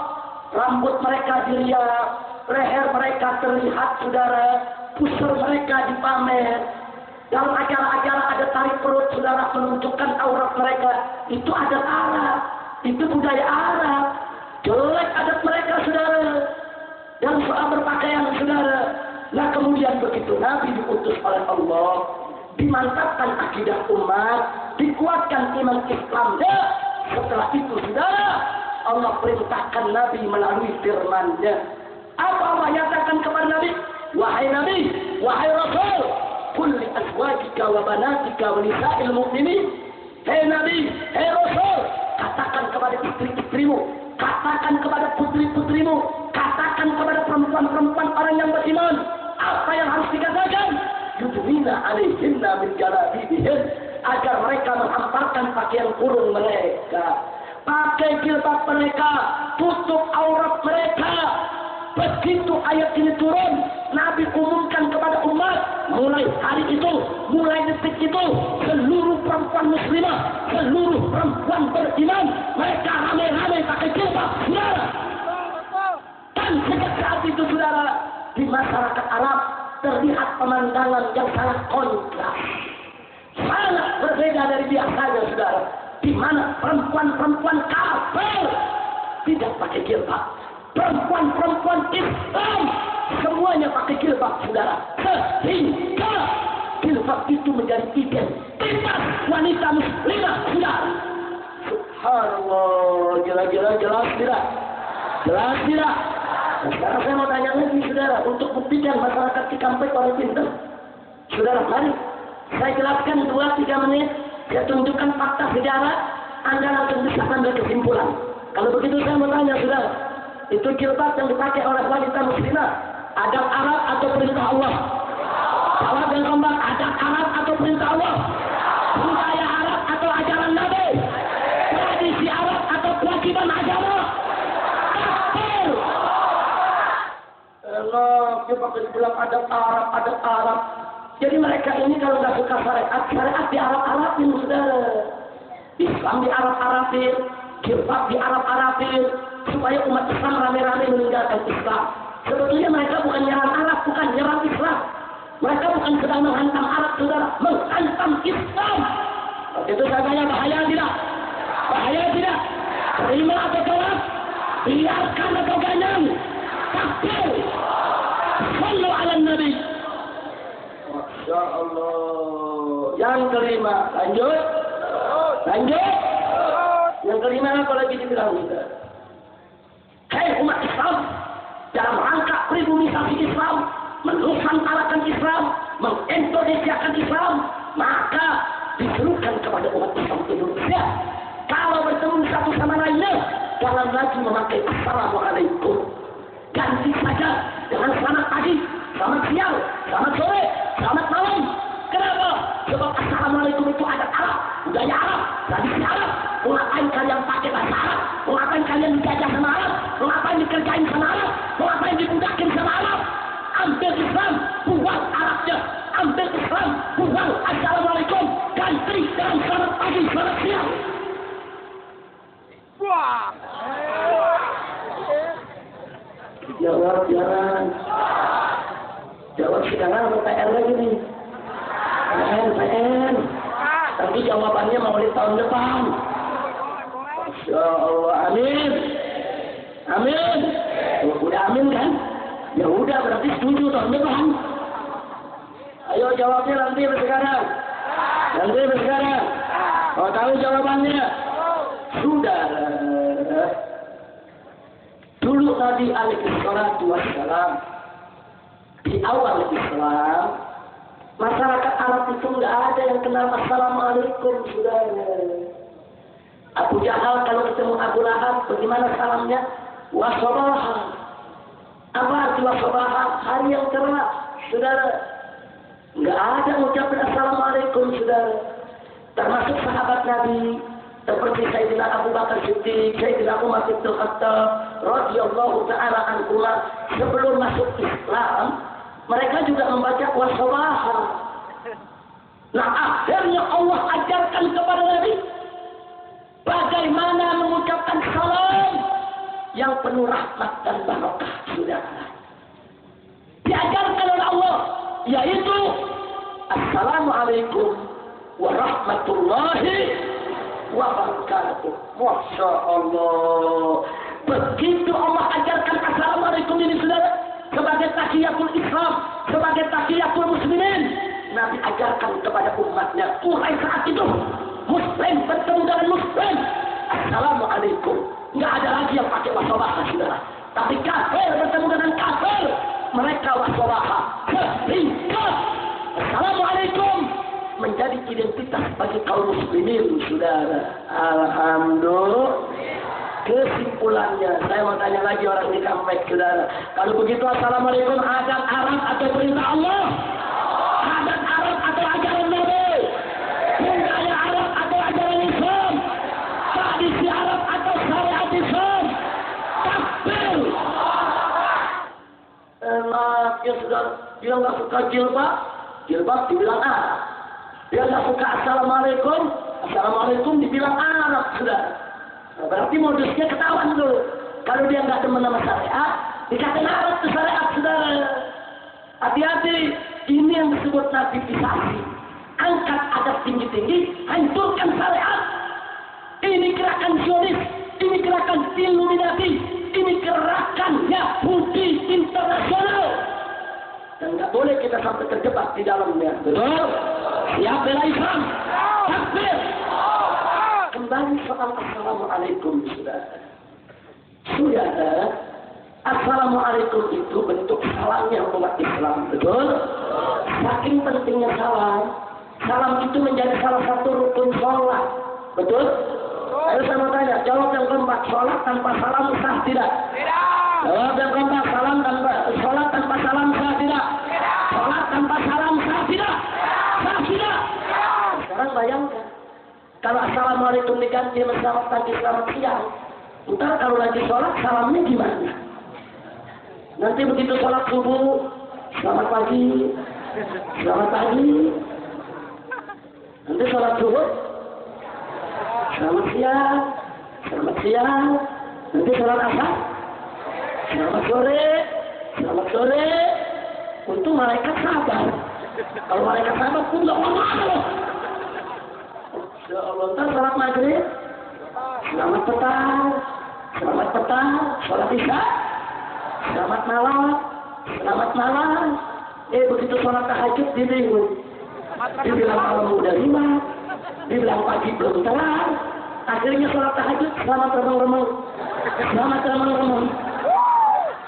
rambut mereka dilihat, leher mereka terlihat, saudara. Pusar mereka dipamer. Dalam acara-acara ada tarik perut saudara menunjukkan aurat mereka. Itu adat Arab, itu budaya Arab. Jelek adat mereka saudara. Dan soal berpakaian saudara. Nah kemudian begitu Nabi diutus oleh Allah, dimantapkan akidah umat, dikuatkan iman Islamnya. Setelah itu saudara, Allah perintahkan Nabi melalui firman-Nya. Apa Allah nyatakan kepada Nabi? Wahai Nabi, wahai Rasul, qul li azwajika wa banatika wa nisa'il mu'minin. Hei Nabi, hei Rasul, katakan kepada istri-istrimu, katakan kepada putri-putrimu, katakan kepada perempuan-perempuan orang yang beriman. Apa yang harus dikatakan? Yudhina alaihinna min jalabibihin, agar mereka menghamparkan pakaian kurung mereka, pakai jilbab mereka, tutup aurat mereka. Begitu ayat ini turun, Nabi umumkan kepada umat, mulai hari itu, mulai detik itu, seluruh perempuan muslimah, seluruh perempuan beriman, mereka ramai-ramai pakai jilbab, saudara. Dan sejak saat itu, saudara, di masyarakat Arab terlihat pemandangan yang sangat kontras, sangat berbeda dari biasanya, saudara, di mana perempuan-perempuan kafir tidak pakai jilbab, perempuan-perempuan Islam semuanya pakai jilbab, saudara, sehingga jilbab itu menjadi identitas wanita muslimah, saudara. Subhanallah, jelas tidak? Jelas tidak? Nah, sekarang saya mau tanya lagi, saudara, untuk buktikan masyarakat Cikampek oleh pintar. Saudara, mari saya jelaskan 2-3 menit, saya tunjukkan fakta sejarah, Anda langsung bisa ambil kesimpulan. Kalau begitu saya mau tanya, saudara, itu jilbab yang dipakai oleh wanita muslimah, adab Arab atau perintah Allah? Jawab yang kompak, adab Arab atau perintah Allah? Budaya Arab atau ajaran Nabi? Tradisi Arab atau kewajiban agama? Takbir! Allah, dia pakai bilang adab Arab. Jadi mereka ini kalau nggak suka syariat di Arab-Arabin, saudara. Islam di Arab-Arabin, jilbab di Arab-Arabin, supaya umat Islam rame-rame meninggalkan Islam. Sebetulnya mereka bukan nyerang Arab, bukan nyerang Islam. Mereka bukan sedang menghantam Arab, saudara, menghantam Islam. Waktu itu saya tanya, bahaya tidak? Bahaya tidak? Terima atau tolak? Biarkan atau ganyang? Takbir! Sallu ala Nabi. Masya Allah. Yang kelima, lanjut. Yang kelima apa lagi dibilang kita? Hei umat Islam, dalam rangka pribumisasi Islam, menusantarakan Islam, mengindonesiakan Islam, maka diserukan kepada umat Islam Indonesia, kalau bertemu satu sama lainnya, jangan lagi memakai Assalamualaikum. Ganti saja dengan selamat pagi, selamat siang, selamat sore, selamat malam. Kenapa? Sebab Assalamualaikum itu ada Arab, budaya Arab, tradisi Arab. Mengapain kalian pakai bahasa Arab? Mengapain kalian dijajah sama Arab? Mengapain dikerjain sama Arab? Mengapain dibudakin sama Arab? Ambil Islam, buang Arabnya. Ambil Islam, buang Assalamualaikum. Ganti dengan selamat pagi, selamat siang. Wah! Jawab jangan. Jawab sekarang atau PR lagi nih? PR. Tapi jawabannya mau di tahun depan. Masya Allah, amin. Amin. Udah amin kan? Ya udah, berarti setuju tahun depan. Ayo jawabnya nanti sekarang. Mau tahu jawabannya? Sudah. Dulu Nabi alaihi salatu wassalam, di awal Islam, masyarakat Arab itu nggak ada yang kenal Assalamualaikum, saudara. Abu Jahal kalau ketemu Abu Lahab, bagaimana salamnya? Wassabaha. Apa arti wassabaha? Hari yang cerah, saudara. Nggak ada ucapan Assalamualaikum, saudara. Termasuk sahabat Nabi, seperti Sayyidina Abu Bakar Siddiq, Sayyidina Umar bin Khattab, radhiyallahu ta'ala anhuma, sebelum masuk Islam, mereka juga membaca wassabaha. Nah, akhirnya Allah ajarkan kepada Nabi bagaimana mengucapkan salam yang penuh rahmat dan barakah, saudara. Diajarkan oleh Allah, yaitu Assalamualaikum warahmatullahi wabarakatuh. Masya Allah. Begitu Allah ajarkan assalamualaikum ini saudara, sebagai tahiyatul Islam, sebagai tahiyatul muslimin, Nabi ajarkan kepada umatnya. Mulai saat itu Muslim bertemu dengan Muslim, assalamualaikum. Nggak ada lagi yang pakai wassabaha saudara. Tapi kafir bertemu dengan kafir, mereka wassabaha. Sehingga assalamualaikum menjadi identitas bagi kaum muslimin saudara. Alhamdulillah. Kesimpulannya, saya mau tanya lagi orang di Kampek saudara. Kalau begitu assalamualaikum adat Arab atau perintah Allah? Adat Arab atau ajaran Nabi? Budaya Arab atau ajaran Islam? Tradisi Arab atau syariat Islam? Takbir. Enak ya saudara. Dia nggak suka jilbab, jilbab dibilang Arab. Dia nggak suka assalamualaikum, assalamualaikum dibilang Arab saudara. Berarti modusnya ketahuan tuh. Kalau dia nggak demen sama syariat, dikatain Arab itu syariat saudara. Hati-hati, ini yang disebut nativisasi. Angkat adab tinggi-tinggi, hancurkan syariat. Ini gerakan Zionis, ini gerakan Illuminati, ini gerakan Yahudi internasional. Dan nggak boleh kita sampai terjebak di dalamnya. Betul? Siap bela Islam. Takbir. Kembali soal assalamualaikum saudara. Saudara, assalamualaikum itu bentuk salamnya umat Islam, betul? Saking pentingnya salam, salam itu menjadi salah satu rukun sholat, betul? Ayo saya mau tanya, jawab yang keempat, sholat tanpa salam sah tidak? Tidak. Jawab yang keempat, sholat tanpa salam sah tidak? Tidak. Sholat tanpa salam sah tidak? Sah tidak? Sekarang bayangkan. Kalau assalamualaikum diganti sama selamat pagi, selamat siang. Ntar kalau lagi sholat, salamnya gimana? Nanti begitu sholat subuh, selamat pagi, selamat pagi. Nanti sholat subuh, selamat siang, selamat siang. Nanti sholat asar, selamat sore, selamat sore. Untuk malaikat sabar. Kalau malaikat sabar pun nggak mau. Ya Allah, ntar sholat maghrib, selamat petang, sholat isya, selamat malam. Begitu sholat tahajud dibingung, dibilang malam udah 5, dibilang pagi belum terang, akhirnya sholat tahajud selamat remeng-remeng,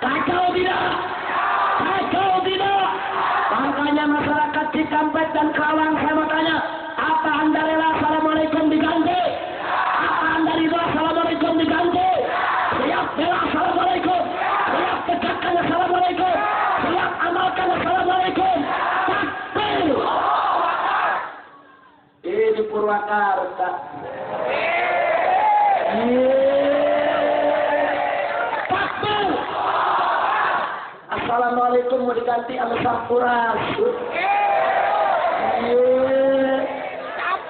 kacau tidak? Makanya masyarakat Cikampek dan Kerawang saya mau tanya, apa Anda rela assalamualaikum diganti? Apa Anda rela assalamualaikum diganti? Siap bela assalamualaikum, siap tegakkan assalamualaikum, siap amalkan assalamualaikum. Takbir. Di Purwakarta. Takbir. Assalamualaikum mau diganti sama sampurasun.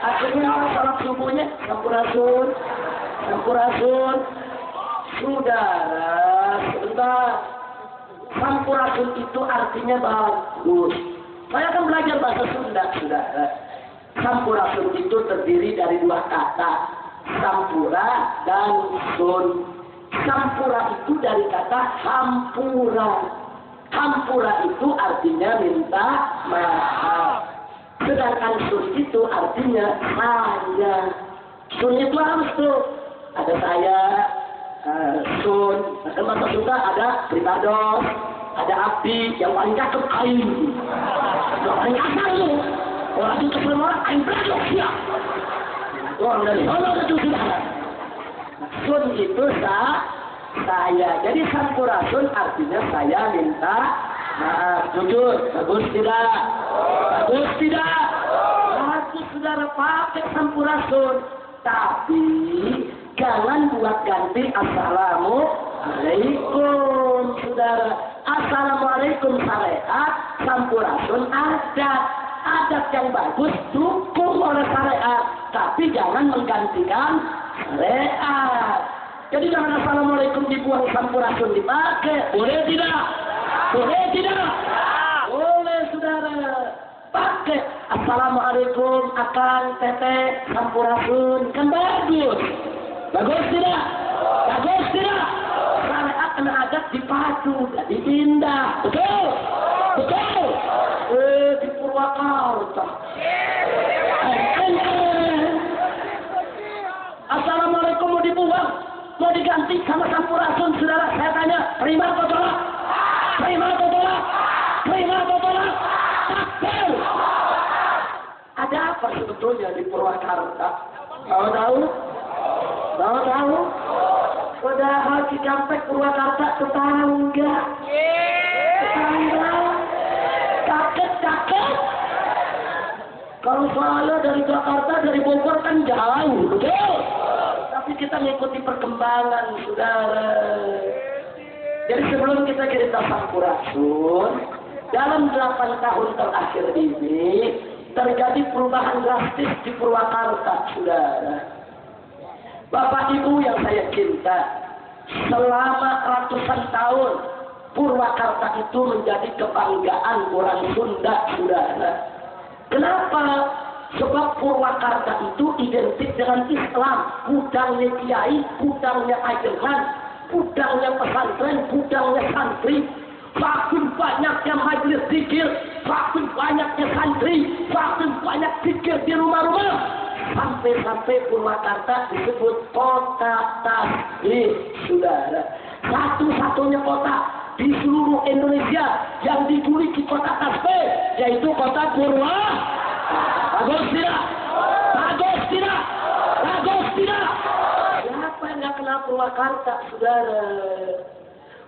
Akhirnya salat subuhnya sampurasun. Saudara, sebentar. Sampurasun itu artinya bagus. Saya akan belajar bahasa Sunda, saudara. Sampurasun itu terdiri dari 2 kata, sampura dan sun. Sampura itu dari kata hampura. Hampura itu artinya minta maaf. Sedangkan sun itu artinya saya. Sun itu harus tuh. Ada saya, sun. Bahkan bahasa Sunda ada pribados, ada abdi, yang paling cakep aing. Yang paling kasar tuh. Orang itu kesel orang, aing pribados ya. Orang dari sana itu sudah. Sun itu saya. Jadi sampurasun artinya saya minta maaf. Jujur, bagus tidak? Bagus tidak? Bagus saudara, pakai sampurasun. Tapi jangan buat ganti assalamualaikum saudara. Assalamualaikum syariat, sampurasun adat. Adat yang bagus dukung oleh syariat, tapi jangan menggantikan syariat. Jadi jangan assalamualaikum dibuang, sampurasun dipakai. Boleh tidak? Boleh tidak? Boleh saudara. Pakai Assalamualaikum, akang, teteh, sampurasun, kan bagus. Bagus tidak? Bagus tidak? Syariat kena adat dipadu, dipindah. Betul? Betul? Di Purwakarta. Assalamualaikum mau dibuang, mau diganti sama sampurasun, saudara. Saya tanya, terima atau tolak? Terima atau tolak? Terima atau tolak? Takbir! Ada apa sebetulnya di Purwakarta? Mau tahu? Mau tahu? Padahal Cikampek Purwakarta tetangga. Tetangga. Kakek. Kalau soalnya dari Jakarta, dari Bogor kan jauh, betul? Tapi kita mengikuti perkembangan, saudara. Jadi sebelum kita cerita Sampurasun, dalam 8 tahun terakhir ini terjadi perubahan drastis di Purwakarta, saudara. Bapak Ibu yang saya cinta, selama ratusan tahun Purwakarta itu menjadi kebanggaan orang Sunda, saudara. Kenapa? Sebab Purwakarta itu identik dengan Islam, gudangnya kiai, gudangnya ajaran, gudangnya pesantren, gudangnya santri. Makin banyaknya majelis zikir, makin banyaknya santri, makin banyak zikir di rumah-rumah. Sampai-sampai Purwakarta disebut kota tasbih, saudara. Satu-satunya kota di seluruh Indonesia yang dijuluki kota tasbih, yaitu kota Purwakarta. Bagus tidak? Bagus tidak? Bagus tidak? Siapa yang nggak kenal Purwakarta, saudara?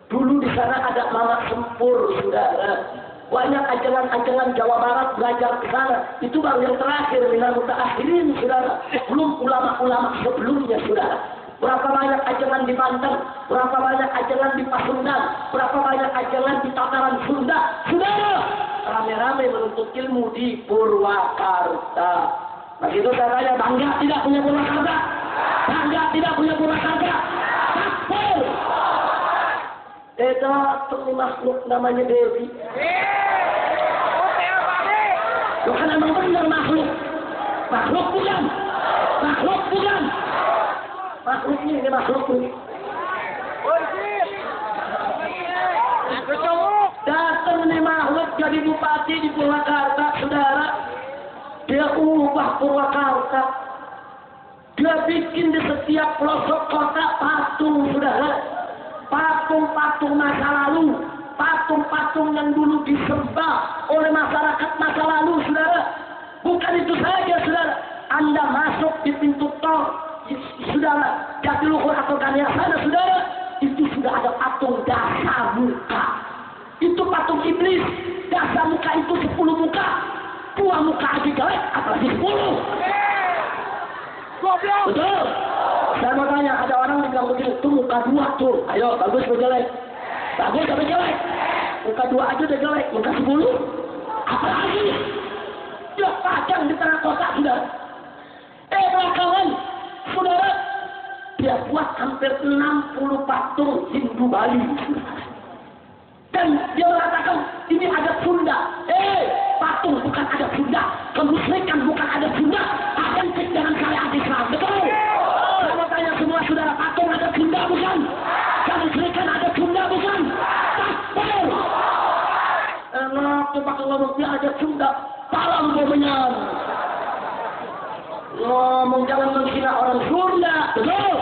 Dulu di sana ada Mama Sempur, saudara. Banyak ajaran-ajaran Jawa Barat belajar ke sana. Itu baru yang terakhir, minal mutaakhirin, saudara. Belum ulama-ulama sebelumnya, saudara. Berapa banyak ajaran di Banten, berapa banyak ajaran di Pasundan, berapa banyak ajaran di Tataran Sunda. Saudara, rame-rame menuntut ilmu di Purwakarta. Nah itu saya tanya, bangga tidak punya Purwakarta? Bangga tidak punya Purwakarta? Takbir! Datang nih makhluk namanya Dewi. Bukan emang benar makhluk. Makhluk bukan. Makhluk bukan. Makhluk ini makhluk ini. Datang nih makhluk jadi bupati di Purwakarta, saudara. Dia ubah Purwakarta. Dia bikin di setiap pelosok kota patung, saudara. Patung-patung masa lalu, patung-patung yang dulu disembah oleh masyarakat masa lalu, saudara. Bukan itu saja, saudara. Anda masuk di pintu tol, saudara, Jatiluhur atau Ganyar sana, saudara, itu sudah ada patung dasa muka. Itu patung iblis. Dasa muka itu 10 muka. 2 muka aja jelek, apalagi 10. Betul. Saya mau tanya, ada orang yang bilang begini, tuh muka 2 tuh. Ayo, bagus atau jelek? Bagus atau jelek? Muka 2 aja udah jelek, muka 10? Apalagi? Dia pajang di tengah kota, saudara. Belakangan, saudara, dia buat hampir 60 patung Hindu Bali. Dan dia mengatakan, ini ada Sunda. Patung bukan ada Sunda. Kemusyrikan bukan ada Sunda. Identik dengan syariat Islam. Betul? Saya mau tanya semua saudara, patung ada Sunda bukan? Kemusyrikan ada Sunda bukan? Takbir! Enak tuh pakai ngomongnya ada Sunda. Palang gomenyan. Ngomong jangan menghina orang Sunda. Betul?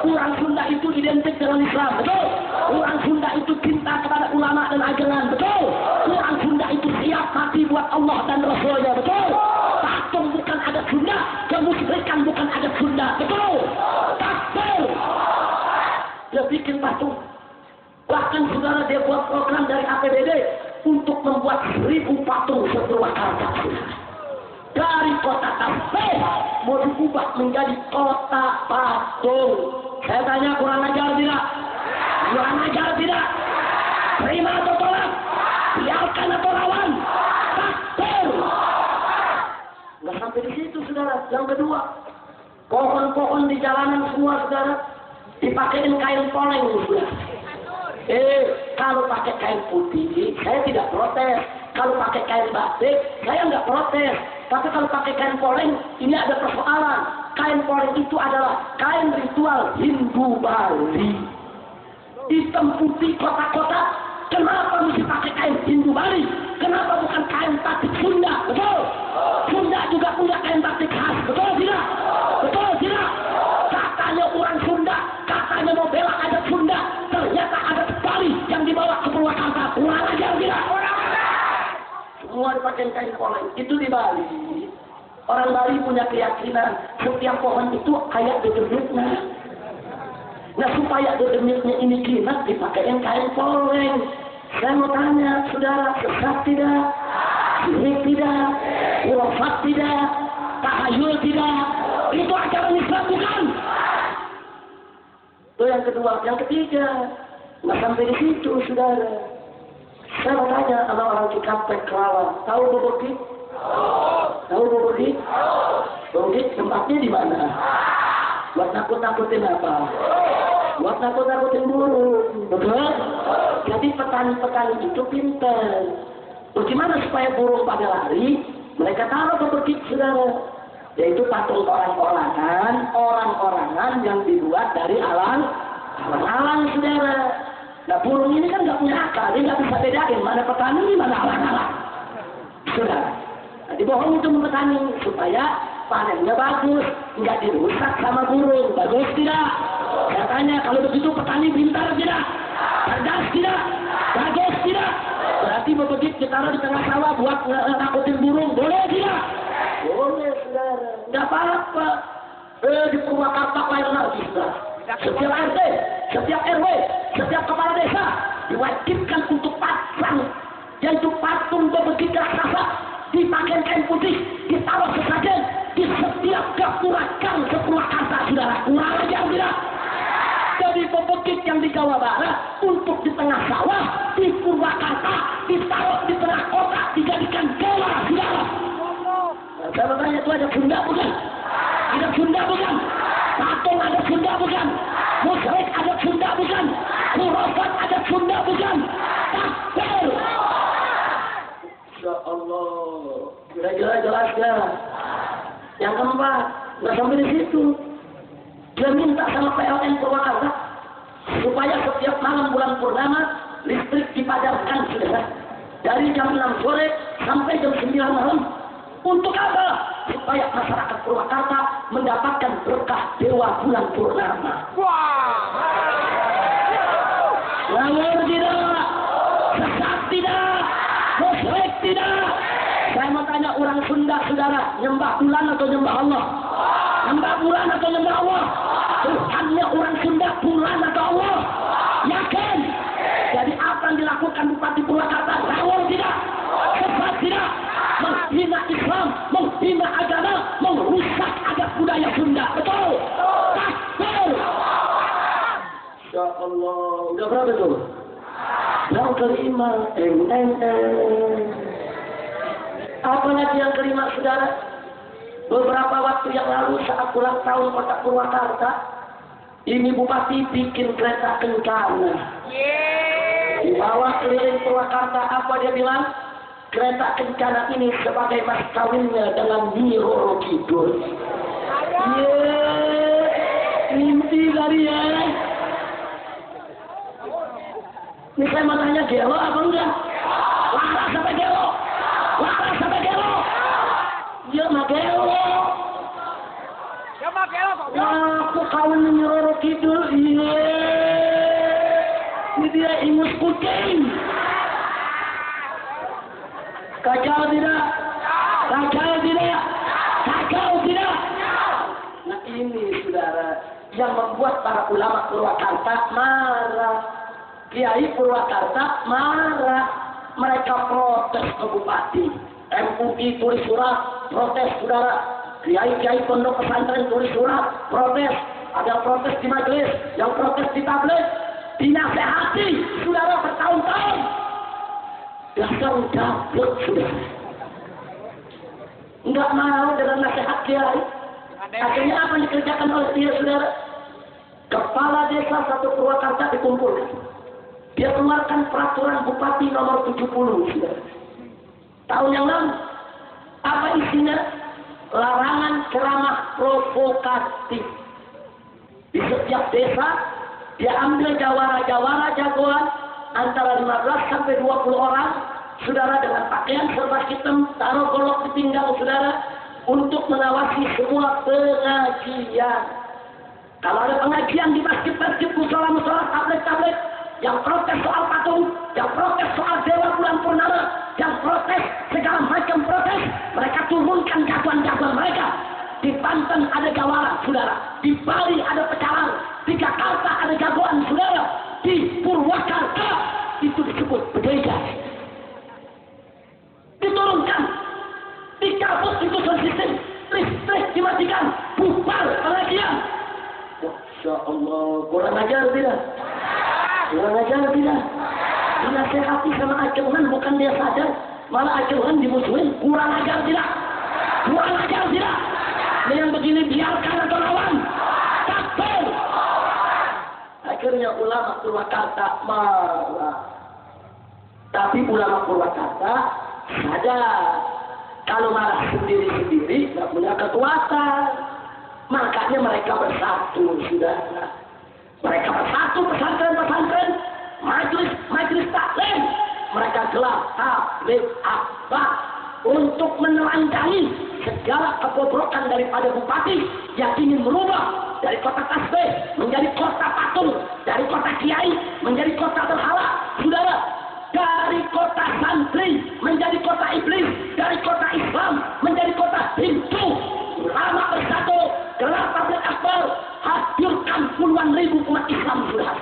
Orang Sunda itu identik dengan Islam. Betul? Orang Sunda itu cinta kepada ulama dan ajaran. Betul? Orang Sunda itu siap mati buat Allah dan Rasulnya. Betul? Patung bukan ada Sunda, kemusyrikan bukan ada Sunda. Betul? Takbir! Dia bikin patung. Bahkan saudara, dia buat program dari APBD untuk membuat 1000 patung se-Purwakarta. Dari kota tasbih mau diubah menjadi kota patung. Saya tanya, kurang ajar tidak? Kurang ajar tidak? Terima atau tolak? Biarkan atau lawan? Takbir! Nggak sampai di situ, saudara. Yang kedua, pohon-pohon di jalanan semua, saudara, dipakein kain poleng, saudara. Kalau pakai kain putih, saya tidak protes. Kalau pakai kain batik, saya nggak protes. Tapi kalau pakai kain poleng, ini ada persoalan. Kain poleng itu adalah kain ritual Hindu Bali. Hitam putih kotak-kotak. Kenapa mesti pakai kain Hindu Bali? Kenapa bukan kain batik Sunda? Betul? Sunda juga punya kain batik khas. Betul tidak? Betul tidak? Katanya orang Sunda, katanya mau bela adat Sunda. Ternyata adat Bali yang dibawa ke Purwakarta. Kurang ajar tidak? Semua dipakai kain poleng. Itu di Bali. Orang Bali punya keyakinan setiap pohon itu kayak dedemitnya. Nah supaya dedemitnya ini jinak dipakai kain poleng. Saya mau tanya, saudara, sesat tidak? Sirik tidak? Khurafat tidak? Tahayul tidak? Itu ajaran Islam bukan? Itu yang kedua. Yang ketiga, nggak sampai di situ, saudara. Saya mau tanya sama orang Cikampek Kerawang, tahu Bobogit? Tahu Bobogit? Bobogit tempatnya di mana? Buat nakut-nakutin apa? Buat nakut-nakutin burung, betul? Jadi petani-petani itu pintar. Bagaimana supaya burung pada lari? Mereka taruh Bobogit, saudara. Yaitu patung orang-orangan yang dibuat dari alang-alang, saudara. Nah burung ini kan nggak punya akal, dia nggak bisa bedain mana petani, mana alang-alang. Sudah. Nah, dibohong itu petani supaya panennya bagus, nggak dirusak sama burung. Bagus tidak? Saya tanya, kalau begitu petani pintar tidak? Cerdas tidak? Bagus tidak? Berarti begitu ditaruh di tengah sawah buat nakutin burung, boleh tidak? Boleh, saudara. Nggak apa-apa. Di Purwakarta lain lagi, saudara. Setiap RT, setiap RW, setiap kepala desa diwajibkan untuk pasang, yaitu patung begitu raksasa, dipakai kain putih, ditaruh sesajen di setiap gang Purwakarta, saudara. Kurang ajar tidak? Jadi bebegik yang di Jawa Barat untuk di tengah sawah, di Purwakarta ditaruh di tengah kota, dijadikan gelar, saudara. Nah, saya bertanya, itu ada Sunda bukan? Ada Sunda bukan? Patung ada Sunda bukan? Musyrik ada Sunda bukan? Khurafat ada Sunda bukan? Takbir! Insya Allah. Jelas ya. Yang keempat, nggak sampai di situ. Dia minta sama PLN Purwakarta supaya setiap malam bulan purnama listrik dipadamkan, saudara. Dari jam 6 sore sampai jam 9 malam. Untuk apa? Supaya masyarakat Purwakarta mendapatkan berkah dewa bulan purnama. Wah! Ngawur tidak, sesat tidak, musyrik tidak. Saya mau tanya orang Sunda, saudara, nyembah bulan atau nyembah Allah? Nyembah bulan atau nyembah Allah? Tuhannya orang Sunda bulan atau Allah? Yakin? Jadi apa yang dilakukan Bupati Purwakarta? Ngawur tidak, sesat tidak. Menghina Islam, menghina agama, merusak adat budaya Sunda. Betul? Takbir! Insya Allah. Udah berapa tuh? Yang kelima. Apa lagi yang kelima, saudara? Beberapa waktu yang lalu saat ulang tahun kota Purwakarta, ini Bupati bikin kereta kencana. Dibawa keliling Purwakarta, apa dia bilang? Kereta kencana ini sebagai mas kawinnya dengan Nyi Roro Kidul. Mimpi kali ya. Ini saya mau tanya, gelo apa enggak? Waras sampai gelo. Waras sampai gelo. Dia mah gelo. Dia mah gelo kok. Aku kawin Nyi Roro Kidul. Ini dia ingus kucing. Kacau tidak? Kacau tidak? Kacau tidak? Nah ini saudara yang membuat para ulama Purwakarta marah. Kiai Purwakarta marah. Mereka protes ke Bupati. MUI tulis surat protes, saudara. Kiai-kiai pondok pesantren tulis surat protes. Ada protes di majelis, yang protes di tablet, dinasehati, saudara, bertahun-tahun. Dasar gablek, sudah. Enggak mau dengan nasihat kiai. Akhirnya apa yang dikerjakan oleh dia, saudara? Kepala desa satu Purwakarta dikumpulkan. Dia keluarkan peraturan Bupati nomor 70, saudara. tahun yang lalu. Apa isinya? Larangan ceramah provokatif. Di setiap desa dia ambil jawara-jawara jagoan antara 15 sampai 20 orang, saudara, dengan pakaian serba hitam, taruh golok di pinggang saudara untuk mengawasi semua pengajian. Kalau ada pengajian di masjid-masjid, musola-musola, tablet-tablet, yang protes soal patung, yang protes soal dewa bulan purnama, yang protes segala macam protes, mereka turunkan jagoan-jagoan mereka. Di Banten ada jawara, saudara. Di Bali ada pecalang. Di Jakarta ada jagoan, saudara. Di Purwakarta itu disebut berbeda. Diturunkan, dicabut itu sistem, listrik dimatikan, bubar pengajian. Masya Allah, kurang ajar tidak? Kurang ajar tidak? Dinasehati sama acuan, bukan dia sadar, malah acuan dimusuhin. Kurang ajar tidak? Kurang ajar tidak? Ini yang begini biarkan atau lawan? Takbir. Akhirnya ulama Purwakarta marah. Tapi ulama Purwakarta sadar kalau marah sendiri-sendiri nggak punya kekuatan. Makanya mereka bersatu, saudara. Mereka bersatu, pesantren-pesantren, majelis taklim. Mereka gelar tabligh akbar untuk menelanjangi segala kebobrokan daripada bupati yang ingin merubah dari kota tasbih menjadi kota patung, dari kota kiai menjadi kota berhala, saudara, dari kota santri menjadi kota iblis, dari kota Islam menjadi kota Hindu. Ulama bersatu, gelar tabligh akbar, hadirkan puluhan ribu umat Islam, saudara.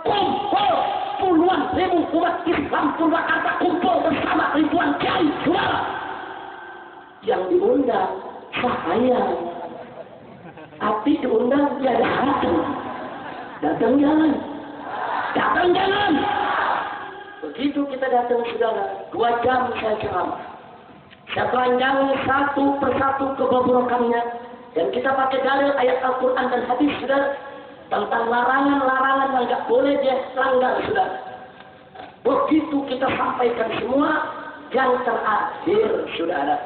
Kumpul puluhan ribu umat Islam Purwakarta, kumpul bersama ribuan kiai, saudara. Yang diundang saya, tapi diundang dia datang. Datang jangan. Begitu kita datang, saudara, 2 jam saya ceramah. Saya telanjangi satu persatu kebobrokannya, dan kita pakai dalil ayat Al-Quran dan hadis, saudara, tentang larangan-larangan yang nggak boleh dia langgar, saudara. Begitu kita sampaikan semua, yang terakhir, saudara,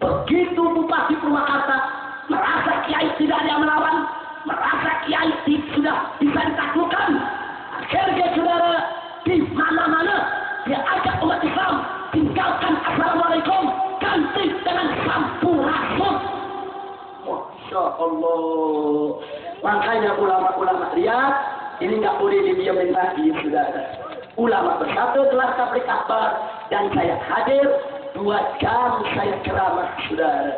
begitu Bupati Purwakarta merasa kiai tidak ada yang melawan, merasa kiai sudah bisa ditaklukkan, akhirnya, saudara, di mana-mana dia ajak umat Islam tinggalkan assalamualaikum, ganti dengan sampurasun. Masya Allah. Makanya ulama-ulama lihat ini nggak boleh didiamin lagi, saudara. Ulama bersatu gelar tabligh akbar, dan saya hadir 2 jam saya ceramah, saudara.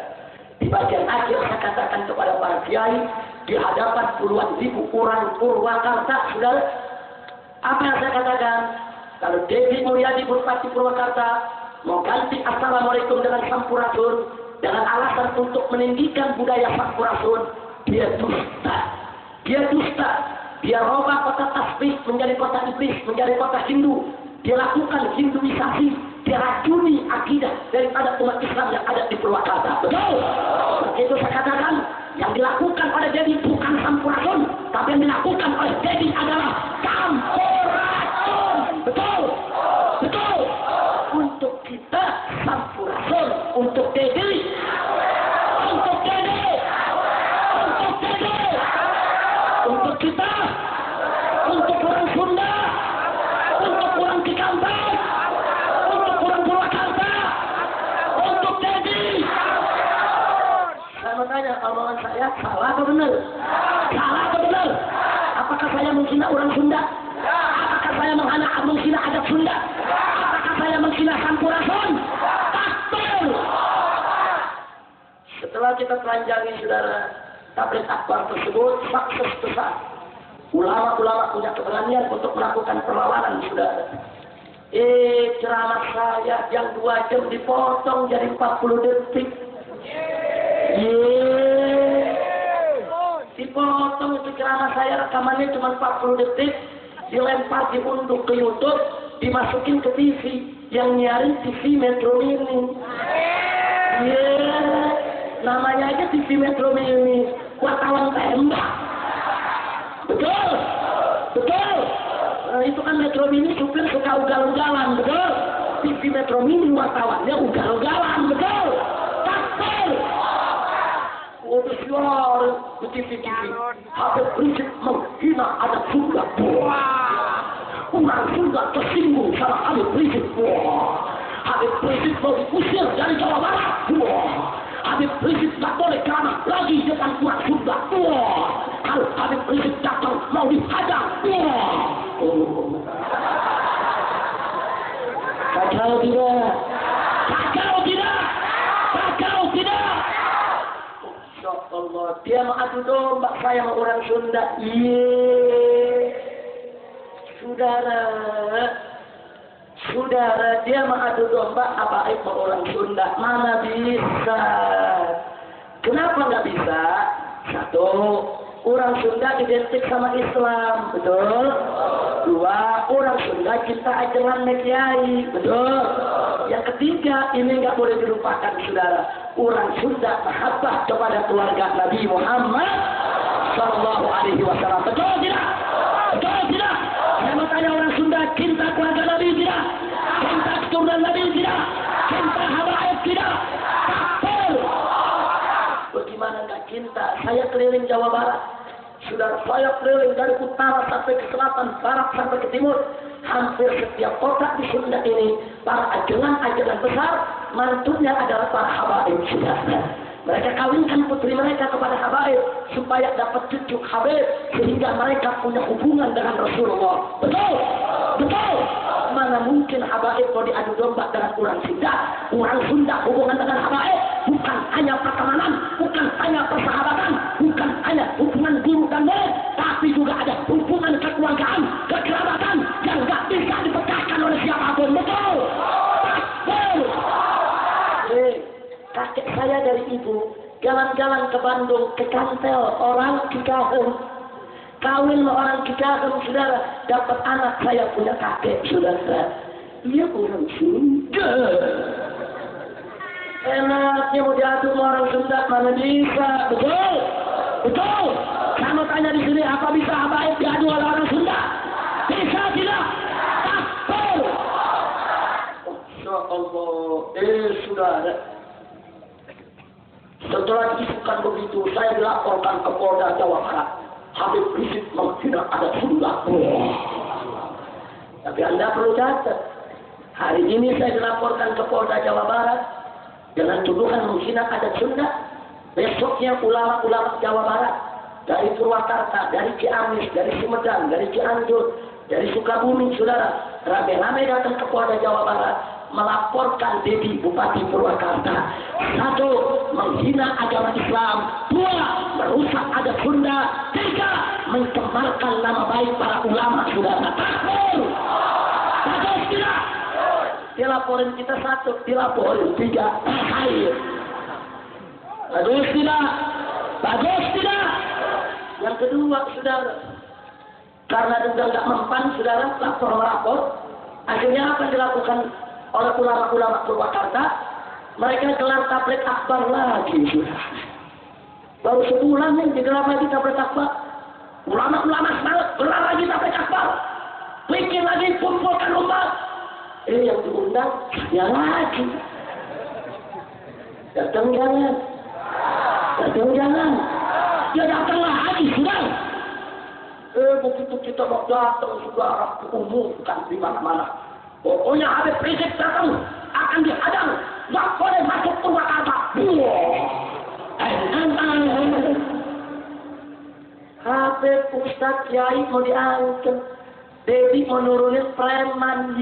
Di bagian akhir saya katakan kepada para kiai di hadapan puluhan ribu orang Purwakarta, saudara, apa yang saya katakan? Kalau Devi Mulyadi Bupati Purwakarta mau ganti assalamualaikum dengan sampurasun dengan alasan untuk meninggikan budaya sampurasun, dia dusta. Dia robah kota tasbih menjadi kota iblis, menjadi kota Hindu. Dia lakukan Hinduisasi, dia racuni akidah daripada umat Islam yang ada di Purwakarta. Betul? Itu saya katakan, yang dilakukan oleh Dedi bukan sampurasun, tapi yang dilakukan oleh Dedi adalah sampurasun. Betul? Untuk kita sampurasun, untuk Dedi, untuk kita, untuk orang Sunda, untuk orang Cikampek, untuk orang Purwakarta, untuk Dedi. Saya mau tanya, omongan saya salah atau benar? Salah atau benar? Apakah saya menghina orang Sunda? Apakah saya menghina adat Sunda? Apakah saya menghina sampurasun? Takbir! Setelah kita telanjangi, saudara, tabligh akbar tersebut sukses besar. Ulama-ulama punya keberanian untuk melakukan perlawanan, saudara. Ceramah saya yang 2 jam dipotong jadi 40 detik. Dipotong itu ceramah saya, rekamannya cuma 40 detik, dilempar, diunduh ke YouTube, dimasukin ke TV, yang nyiarin TV Metro Mini. Namanya aja TV Metro Mini, wartawan tembak. Betul. Nah, itu kan Metro Mini supir suka ugal-ugalan, betul. TV Metro Mini wartawannya ugal-ugalan, betul? Takbir. Udah siar ke TV. Habib Rizik menghina adat Sunda. Orang Sunda tersinggung sama Habib Rizik. Habib Rizik mau diusir dari Jawa Barat. Habib Rizik tak boleh ceramah lagi depan orang Sunda. Kalau Habib Rizik datang mau dihadang. Kacau tidak? Kacau tidak? Kacau tidak? Insya Allah dia mengadu domba saya sama orang Sunda. Saudara dia mengadu domba apa sama orang Sunda. Mana bisa? Kenapa nggak bisa? Satu, orang Sunda identik sama Islam, betul? Dua, orang Sunda cinta ajaran Kiai, betul? Yang ketiga, ini nggak boleh dilupakan, saudara. Orang Sunda mahabbah kepada keluarga Nabi Muhammad Sallallahu Alaihi Wasallam, betul tidak? Betul tidak? Saya mau tanya orang Sunda cinta keluarga Nabi tidak? Cinta keturunan Nabi tidak? Cinta habaib tidak? Takbir! Bagaimana nggak cinta? Saya keliling Jawa Barat. Saudara, saya keliling dari utara sampai ke selatan, barat sampai ke timur. Hampir setiap kota di Sunda ini, para ajaran-ajaran besar, mantunya adalah para habaib, saudara. Mereka kawinkan putri mereka kepada habaib supaya dapat cucu habib sehingga mereka punya hubungan dengan Rasulullah. Betul? Betul? Mana mungkin habaib mau diadu domba dengan orang Sunda? Orang Sunda hubungan dengan habaib bukan hanya pertemanan, bukan hanya persahabatan, bukan hanya hubungan guru dan murid, tapi juga ada hubungan kekeluargaan, kekerabatan yang nggak bisa dipecahkan oleh siapapun. Betul? Betul? Kakek saya dari ibu jalan-jalan ke Bandung, ke Kantel, orang Cicahem, kawin sama orang Cicahem, saudara, dapat anak. Saya punya kakek, saudara, dia orang Sunda. Enaknya mau diadu sama orang Sunda, mana bisa? Betul? Betul? Saya mau tanya di sini, apa bisa habaib diadu oleh orang Sunda? Bisa tidak? Takbir! Insya Allah, saudara. Setelah diisukan begitu, saya dilaporkan ke Polda Jawa Barat. Habib Rizik menghina adat Sunda. Tapi Anda perlu catat, hari ini saya dilaporkan ke Polda Jawa Barat dengan tuduhan menghina adat Sunda. Besoknya ulama-ulama Jawa Barat dari Purwakarta, dari Ciamis, dari Sumedang, dari Cianjur, dari Sukabumi, saudara, rame-rame datang ke Polda Jawa Barat melaporkan Dedi Bupati Purwakarta. Satu, menghina agama Islam. Dua, merusak adat Sunda. Tiga, mencemarkan nama baik para ulama, saudara. Takbir! Bagus tidak? Dia laporin kita satu, dilaporin tiga. Akhir. Bagus tidak? Bagus tidak? Yang kedua, saudara, karena udah nggak mempan, saudara, lapor. Akhirnya apa dilakukan oleh ulama-ulama Purwakarta? Mereka gelar tabligh akbar lagi, saudara. Baru sebulan nih digelar lagi tabligh akbar. Ulama-ulama semangat, gelar lagi tabligh akbar. Bikin lagi, kumpulkan umat. Yang diundang, ya lagi. Datang jangan. Datang jangan. Ya datanglah lagi, saudara. Begitu kita mau datang, saudara, diumumkan di mana-mana. Pokoknya Habib Rizik datang akan dihadang, nggak boleh masuk Purwakarta. Habib Ustadz Kiai mau diangkat, Dedi mau nurunin preman.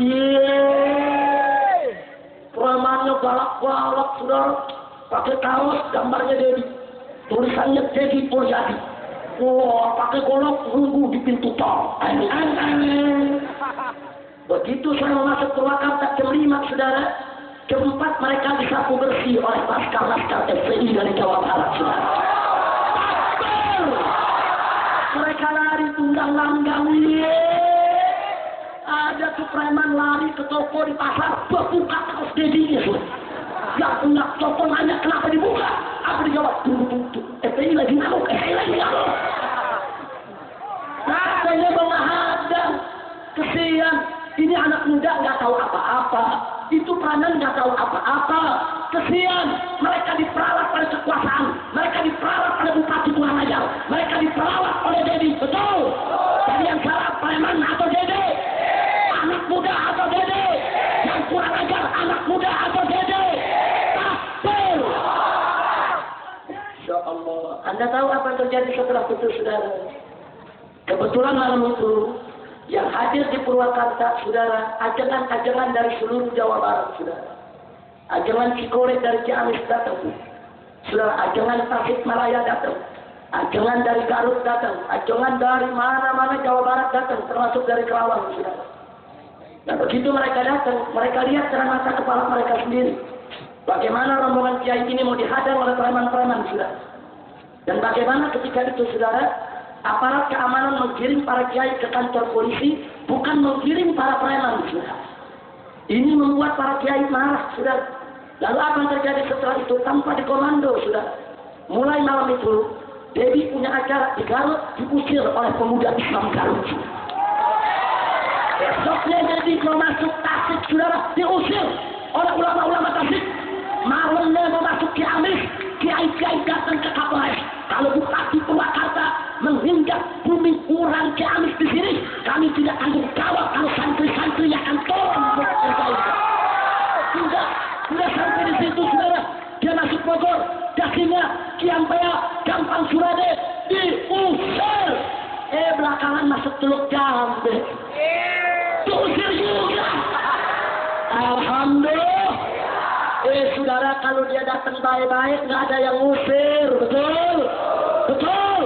Premannya galak-galak, saudara, pakai kaos gambarnya Dedi, tulisannya Dedi Poljadi. Wah, pakai golok nunggu di pintu tol. Begitu saya masuk ke Purwakarta jam 5, saudara, jam 4 mereka disapu bersih oleh laskar-laskar FPI dari Jawa Barat, saudara. Takbir! Mereka lari tunggang langgang. Ada tuh preman lari ke toko di pasar, buka kaos Dedinya, saudara. Yang punya toko nanya kenapa dibuka? Apa dijawab? Tunggu. FPI lagi ngamuk, Katanya menghadang. Kesian. Ini anak muda nggak tahu apa-apa. itu peranan nggak tahu apa-apa. Kesian, mereka diperalat pada kekuasaan, mereka diperalat pada bupati kurang ajar, mereka diperalat oleh Dedi. Betul? Jadi yang salah preman atau Dede? Anak muda atau Dede? Yang kurang ajar anak muda atau Dede? Takbir! Insya Allah. Anda tahu apa yang terjadi setelah itu, saudara? Kebetulan malam itu yang hadir di Purwakarta, saudara, ajangan-ajangan dari seluruh Jawa Barat, saudara. Ajangan Cikole dari Ciamis datang, saudara. Ajangan Tasikmalaya datang. Ajangan dari Garut datang. Ajangan dari mana-mana Jawa Barat datang, termasuk dari Kerawang, saudara. Nah, begitu mereka datang, mereka lihat dengan mata kepala mereka sendiri bagaimana rombongan kiai ini mau dihadang oleh preman-preman, saudara. Dan bagaimana ketika itu, saudara, aparat keamanan menggiring para kiai ke kantor polisi, bukan menggiring para preman, saudara. Ini membuat para kiai marah, saudara. Lalu apa yang terjadi setelah itu? Tanpa dikomando, saudara. Mulai malam itu, Dedi punya acara di Garut, diusir oleh pemuda Islam Garut. Besoknya Dedi mau masuk Tasik, saudara, diusir oleh ulama-ulama Tasik. Malamnya mau masuk Ciamis, kiai-kiai datang ke Kapolres. Kalau Bupati Purwakarta menghingga bumi orang Ciamis di sini, kami tidak tanggung jawab kalau santri-santri akan tolong. Sudah sampai di situ, saudara. Dia masuk Bogor, Dakinya, Kiampea, Gampang Surade, diusir. Belakangan masuk Teluk Jambe, diusir juga. Alhamdulillah. Saudara, kalau dia datang baik-baik, nggak ada yang ngusir, betul? Betul.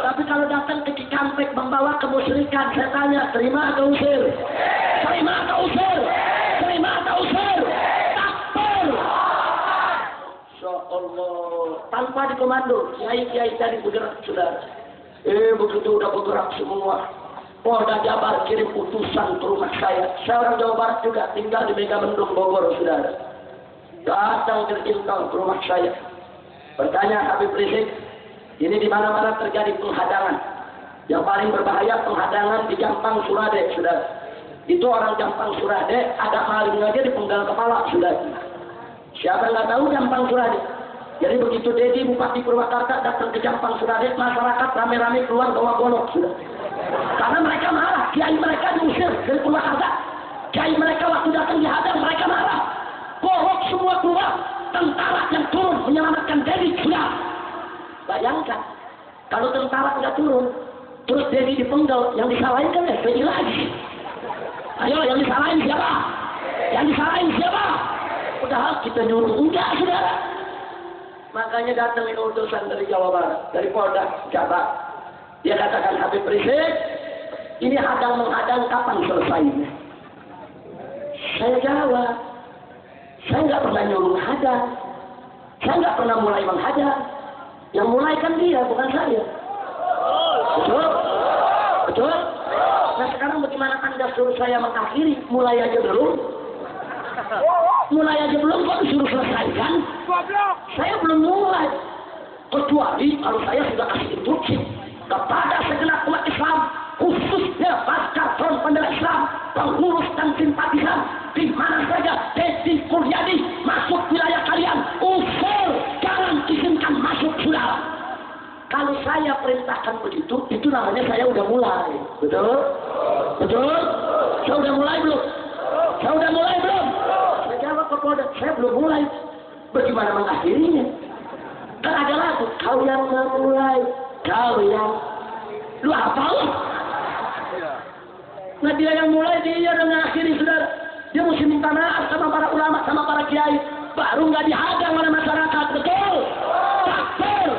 Tapi kalau datang ke Cikampek membawa kemusyrikan, saya tanya, terima atau usir? Terima atau usir? Terima atau usir? Takbir! Insya Allah, tanpa dikomando, kiai-kiai tadi bergerak, saudara. Begitu udah bergerak semua, Polda Jabar kirim utusan ke rumah saya. Saya orang Jawa Barat juga, tinggal di Megamendung, Bogor, saudara. Datang tercinta ke rumah saya, bertanya, Habib Rizik, ini di mana-mana terjadi penghadangan. Yang paling berbahaya penghadangan di Gampang Surade, saudara. Itu orang Gampang Surade, ada maling aja di penggal kepala, saudara. Siapa nggak tahu Gampang Surade? Jadi begitu Dedi Bupati Purwakarta datang ke Gampang Surade, masyarakat rame-rame keluar bawa golok, saudara. Karena mereka marah, kiai mereka diusir dari Purwakarta. Kiai mereka waktu datang dihadang, mereka marah. Golok semua keluar, tentara yang turun menyelamatkan Dedi, sudah. Bayangkan, kalau tentara nggak turun, terus Dedi dipenggal, yang disalahin kan FPI lagi. Ayo, yang disalahin siapa? Yang disalahin siapa? Padahal kita nyuruh, enggak, saudara. Makanya datang ini utusan dari Jawa Barat, dari Polda Jabar. Dia katakan, Habib Rizik, ini hadang-menghadang kapan selesainya? Saya jawab, saya nggak pernah nyuruh menghadang, saya nggak pernah mulai menghadang. Yang mulai kan dia, bukan saya. Betul? Betul? Nah sekarang bagaimana Anda suruh saya mengakhiri? Mulai aja belum? Mulai aja belum, kok disuruh selesaikan? Saya belum mulai. Kecuali kalau saya sudah kasih instruksi kepada segenap umat Islam, khususnya Baskar Front Pembela Islam, pengurus dan simpatisan, di mana saja Dedi Mulyadi masuk wilayah kalian, usir, jangan izinkan masuk, saudara. Kalau saya perintahkan begitu, itu namanya saya udah mulai. Betul? Betul? Saya udah mulai belum? Saya udah mulai belum? Saya jawab ke Polda, saya belum mulai. Bagaimana mengakhirinya? Kan ada lagu, kau yang memulai, kau yang... Lu apa lu? Nah dia yang mulai, dia yang mengakhiri, saudara. Dia mesti minta maaf sama para ulama, sama para kiai. Baru nggak dihadang oleh masyarakat, betul? Takbir!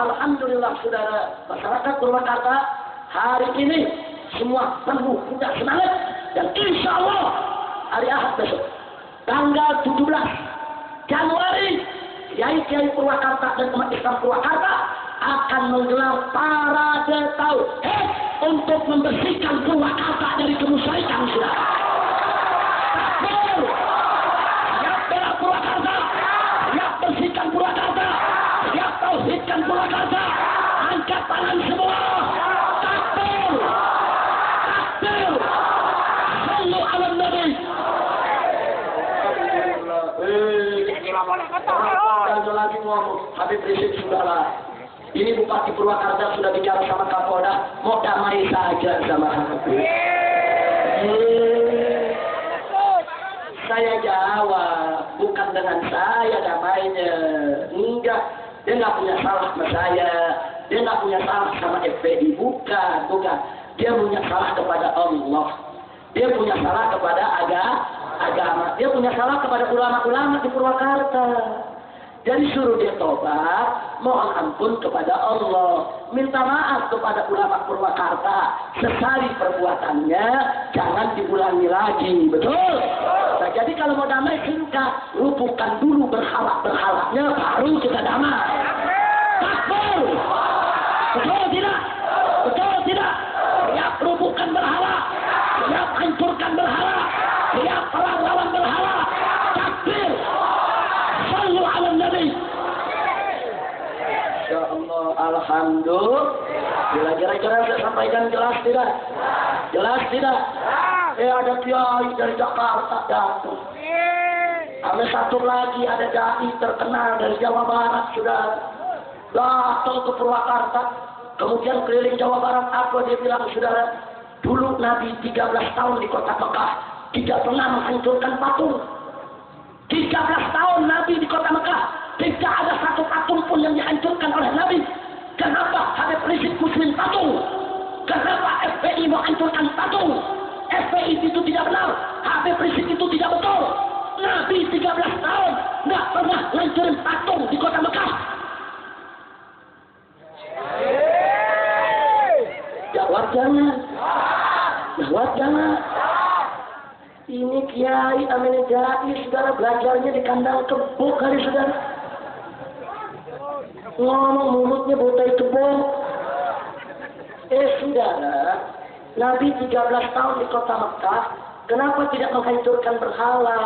Alhamdulillah, saudara. Masyarakat Purwakarta hari ini semua penuh punya semangat. Dan insya Allah hari Ahad besok, tanggal 17 Januari, kiai-kiai Purwakarta dan umat Islam Purwakarta akan menggelar parade tauhid untuk membersihkan Purwakarta dari kemusyrikan, saudara. Takbir! Siap bela Purwakarta, siap bersihkan Purwakarta, siap tauhidkan Purwakarta. Angkat tangan semua. Takbir! Takbir! Sallu ala Nabi. Habib Rizik sudahlah. Ini Bupati Purwakarta sudah bicara sama Kapolda, mau damai saja sama Habib. Saya jawab, bukan dengan saya damainya. Enggak, dia nggak punya salah sama saya. Dia nggak punya salah sama FPI, bukan. Dia punya salah kepada Allah. Dia punya salah kepada agama. Dia punya salah kepada ulama-ulama di Purwakarta. Jadi suruh dia tobat, mohon ampun kepada Allah, minta maaf kepada ulama Purwakarta, sesali perbuatannya, jangan diulangi lagi, betul? Nah, jadi kalau mau damai singkat, rubuhkan dulu berhala-berhalanya, baru kita damai. Takbir! Betul tidak? Betul tidak? Siap rubuhkan berhala, siap hancurkan berhala, siap perang lawan berhala. Takbir! Sallu ala Nabi. Ya Allah, alhamdulillah. Kira-kira saya sampaikan jelas tidak? Jelas tidak? Ada kiai dari Jakarta datang. Ada satu lagi, ada dai terkenal dari Jawa Barat sudah datang ke Purwakarta. Kemudian keliling Jawa Barat, apa dia bilang, saudara? Dulu Nabi 13 tahun di kota Mekah tidak pernah menghancurkan patung. 13 tahun Nabi di kota Mekah, tidak ada satu patung pun yang dihancurkan oleh Nabi. Kenapa Habib Rizik muslim patung? Kenapa FPI menghancurkan patung? FPI itu tidak benar, Habib Rizik itu tidak betul. Nabi 13 tahun nggak pernah menghancurin patung di kota Mekah. Jawab jangan. Jawab jangan. Ini Kiai Amin Jai, saudara, belajarnya di kandang kebo kali, saudara. Ngomong mulutnya botai kebo. Saudara, Nabi 13 tahun di kota Mekah, kenapa tidak menghancurkan berhala?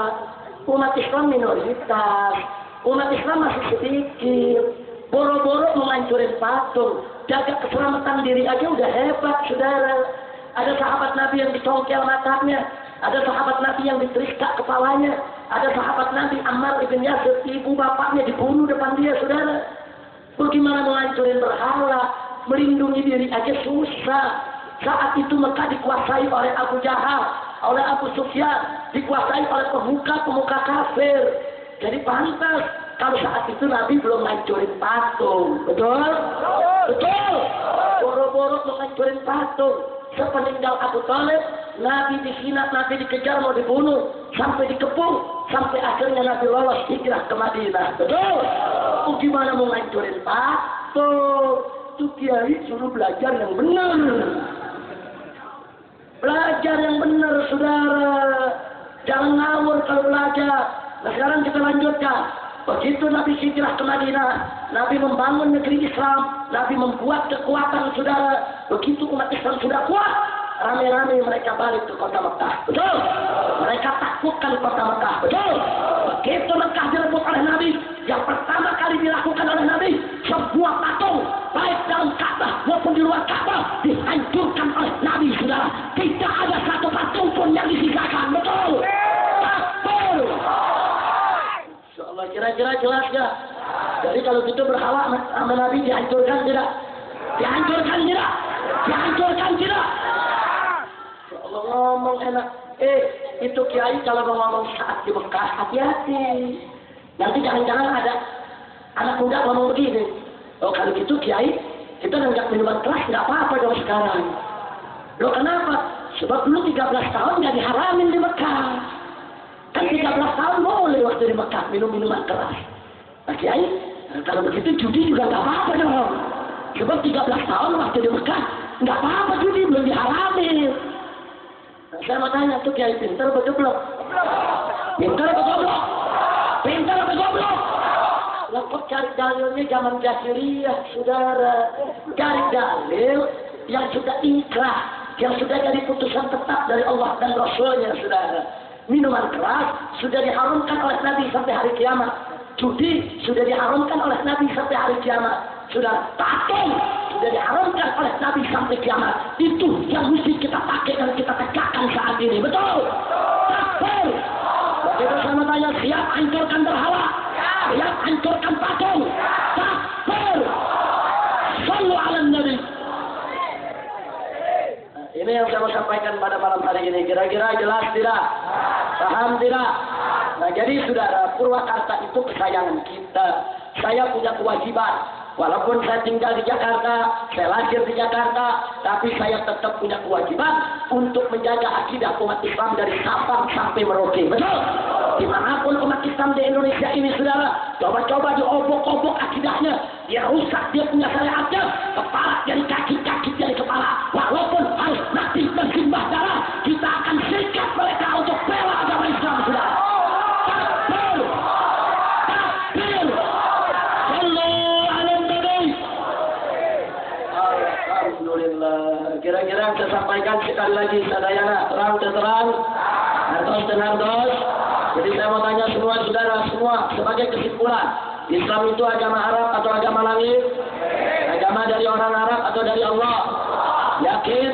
Umat Islam minoritas, umat Islam masih sedikit. Boro-boro menghancurin patung, jaga keselamatan diri aja udah hebat, saudara. Ada sahabat Nabi yang dicongkel matanya, ada sahabat Nabi yang diteriska kepalanya, ada sahabat Nabi Ammar ibn Yasir, ibu bapaknya dibunuh depan dia, saudara. Bagaimana menghancurin berhala, melindungi diri aja susah. Saat itu Mekah dikuasai oleh Abu Jahal, oleh Abu Sufyan, dikuasai oleh pemuka-pemuka kafir. Jadi pantas kalau saat itu Nabi belum menghancurin patung, betul? Betul. Boro-boro menghancurin patung. Sepeninggal Abu Talib, Nabi dihina, Nabi dikejar, mau dibunuh, sampai dikepung, sampai akhirnya Nabi lolos hijrah ke Madinah. Betul? Gimana mau ngancurin patung? Itu Kiai suruh belajar yang benar. Belajar yang benar, saudara. Jangan ngawur kalau belajar. Nah, sekarang kita lanjutkan. Begitu Nabi hijrah ke Madinah, Nabi membangun negeri Islam, Nabi membuat kekuatan, saudara. Begitu umat Islam sudah kuat, rame-rame mereka balik ke kota Mekah. Betul? Mereka taklukkan kota Mekah. Betul? Begitu Mekah direbut oleh Nabi, yang pertama kali dilakukan oleh Nabi, sebuah patung, baik dalam Ka'bah maupun di luar Ka'bah, dihancurkan oleh Nabi, saudara. Tidak ada satu patung pun yang disisakan. Betul? Takbir! Kira-kira jelas ya? Jadi kalau gitu berhala sama Nabi dihancurkan tidak? Dihancurkan tidak? Dihancurkan tidak? Allah ngomong enak. Itu Kiai kalau mau ngomong saat di Mekah, hati-hati. Nanti jangan-jangan ada anak muda ngomong begini. Oh kalau gitu Kiai, kita nggak minuman keras, nggak apa-apa dong sekarang. Loh kenapa? Sebab dulu 13 tahun nggak diharamin di Mekah. Kan 13 tahun boleh waktu di Mekah minum minuman keras. Nah Kiai, kalau begitu judi juga nggak apa-apa dong. Sebab 13 tahun waktu di Mekah nggak apa-apa judi, belum dihalamin. Nah, saya mau tanya tuh Kiai, pintar apa goblok? Pintar apa goblok? Pintar apa goblok? Lah kok cari dalilnya zaman jahiliyah, saudara. Cari dalil yang sudah inkrah, yang sudah jadi putusan tetap dari Allah dan Rasulnya, saudara. Minuman keras sudah diharumkan oleh Nabi sampai hari kiamat. Judi sudah diharumkan oleh Nabi sampai hari kiamat. Sudah patung sudah diharumkan oleh Nabi sampai kiamat. Itu yang mesti kita pakai dan kita tegakkan saat ini. Betul? Takbir! Begitu sama tanya, siap hancurkan berhala, siap hancurkan patung. Ini yang saya mau sampaikan pada malam hari ini. Kira-kira jelas tidak? Paham tidak? Nah, jadi saudara, Purwakarta itu kesayangan kita. Saya punya kewajiban. Walaupun saya tinggal di Jakarta, saya lahir di Jakarta, tapi saya tetap punya kewajiban untuk menjaga akidah umat Islam dari Sabang sampai Merauke. Betul? Dimanapun umat Islam di Indonesia ini, saudara, coba-coba diobok-obok akidahnya. Dia rusak, dia punya syariatnya. Kepala jadi kaki jadi kepala. Walaupun harus mati bersimbah darah, kita akan sikat mereka untuk bela agama Islam, saudara. Kira-kira saya sampaikan sekali lagi, Sadayana, terang. Hartos. Jadi saya mau tanya semua saudara, semua sebagai kesimpulan, Islam itu agama Arab atau agama langit? Agama dari orang Arab atau dari Allah? Yakin?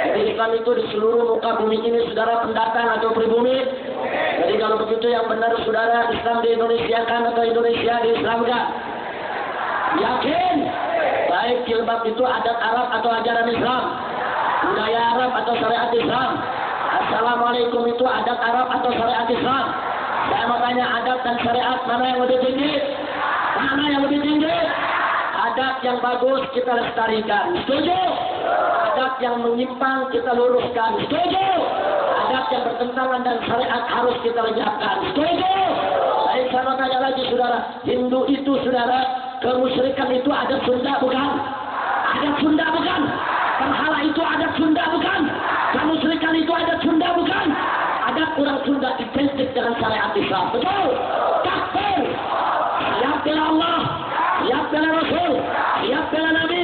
Jadi Islam itu di seluruh muka bumi ini, saudara, pendatang atau pribumi? Jadi kalau begitu yang benar, saudara, Islam di Indonesia kan atau Indonesia di Islam kan? Yakin? Baik jilbab itu adat Arab atau ajaran Islam? Budaya Arab atau syariat Islam? Assalamualaikum itu adat Arab atau syariat Islam? Saya mau tanya, adat dan syariat mana yang lebih tinggi? Mana yang lebih tinggi? Adat yang bagus kita lestarikan, setuju? Adat yang menyimpang kita luruskan, setuju? Adat yang bertentangan dan syariat harus kita lenyapkan, setuju? Baik, saya mau tanya lagi, saudara. Hindu itu, saudara, kemusyrikan itu adat Sunda bukan? Adat Sunda bukan? Berhala itu adat Sunda bukan? Kemusyrikan itu adat Sunda bukan? Adat orang Sunda identik dengan syariat Islam, betul? Takbir! Siap bela Allah, siap bela Rasul, siap bela Nabi,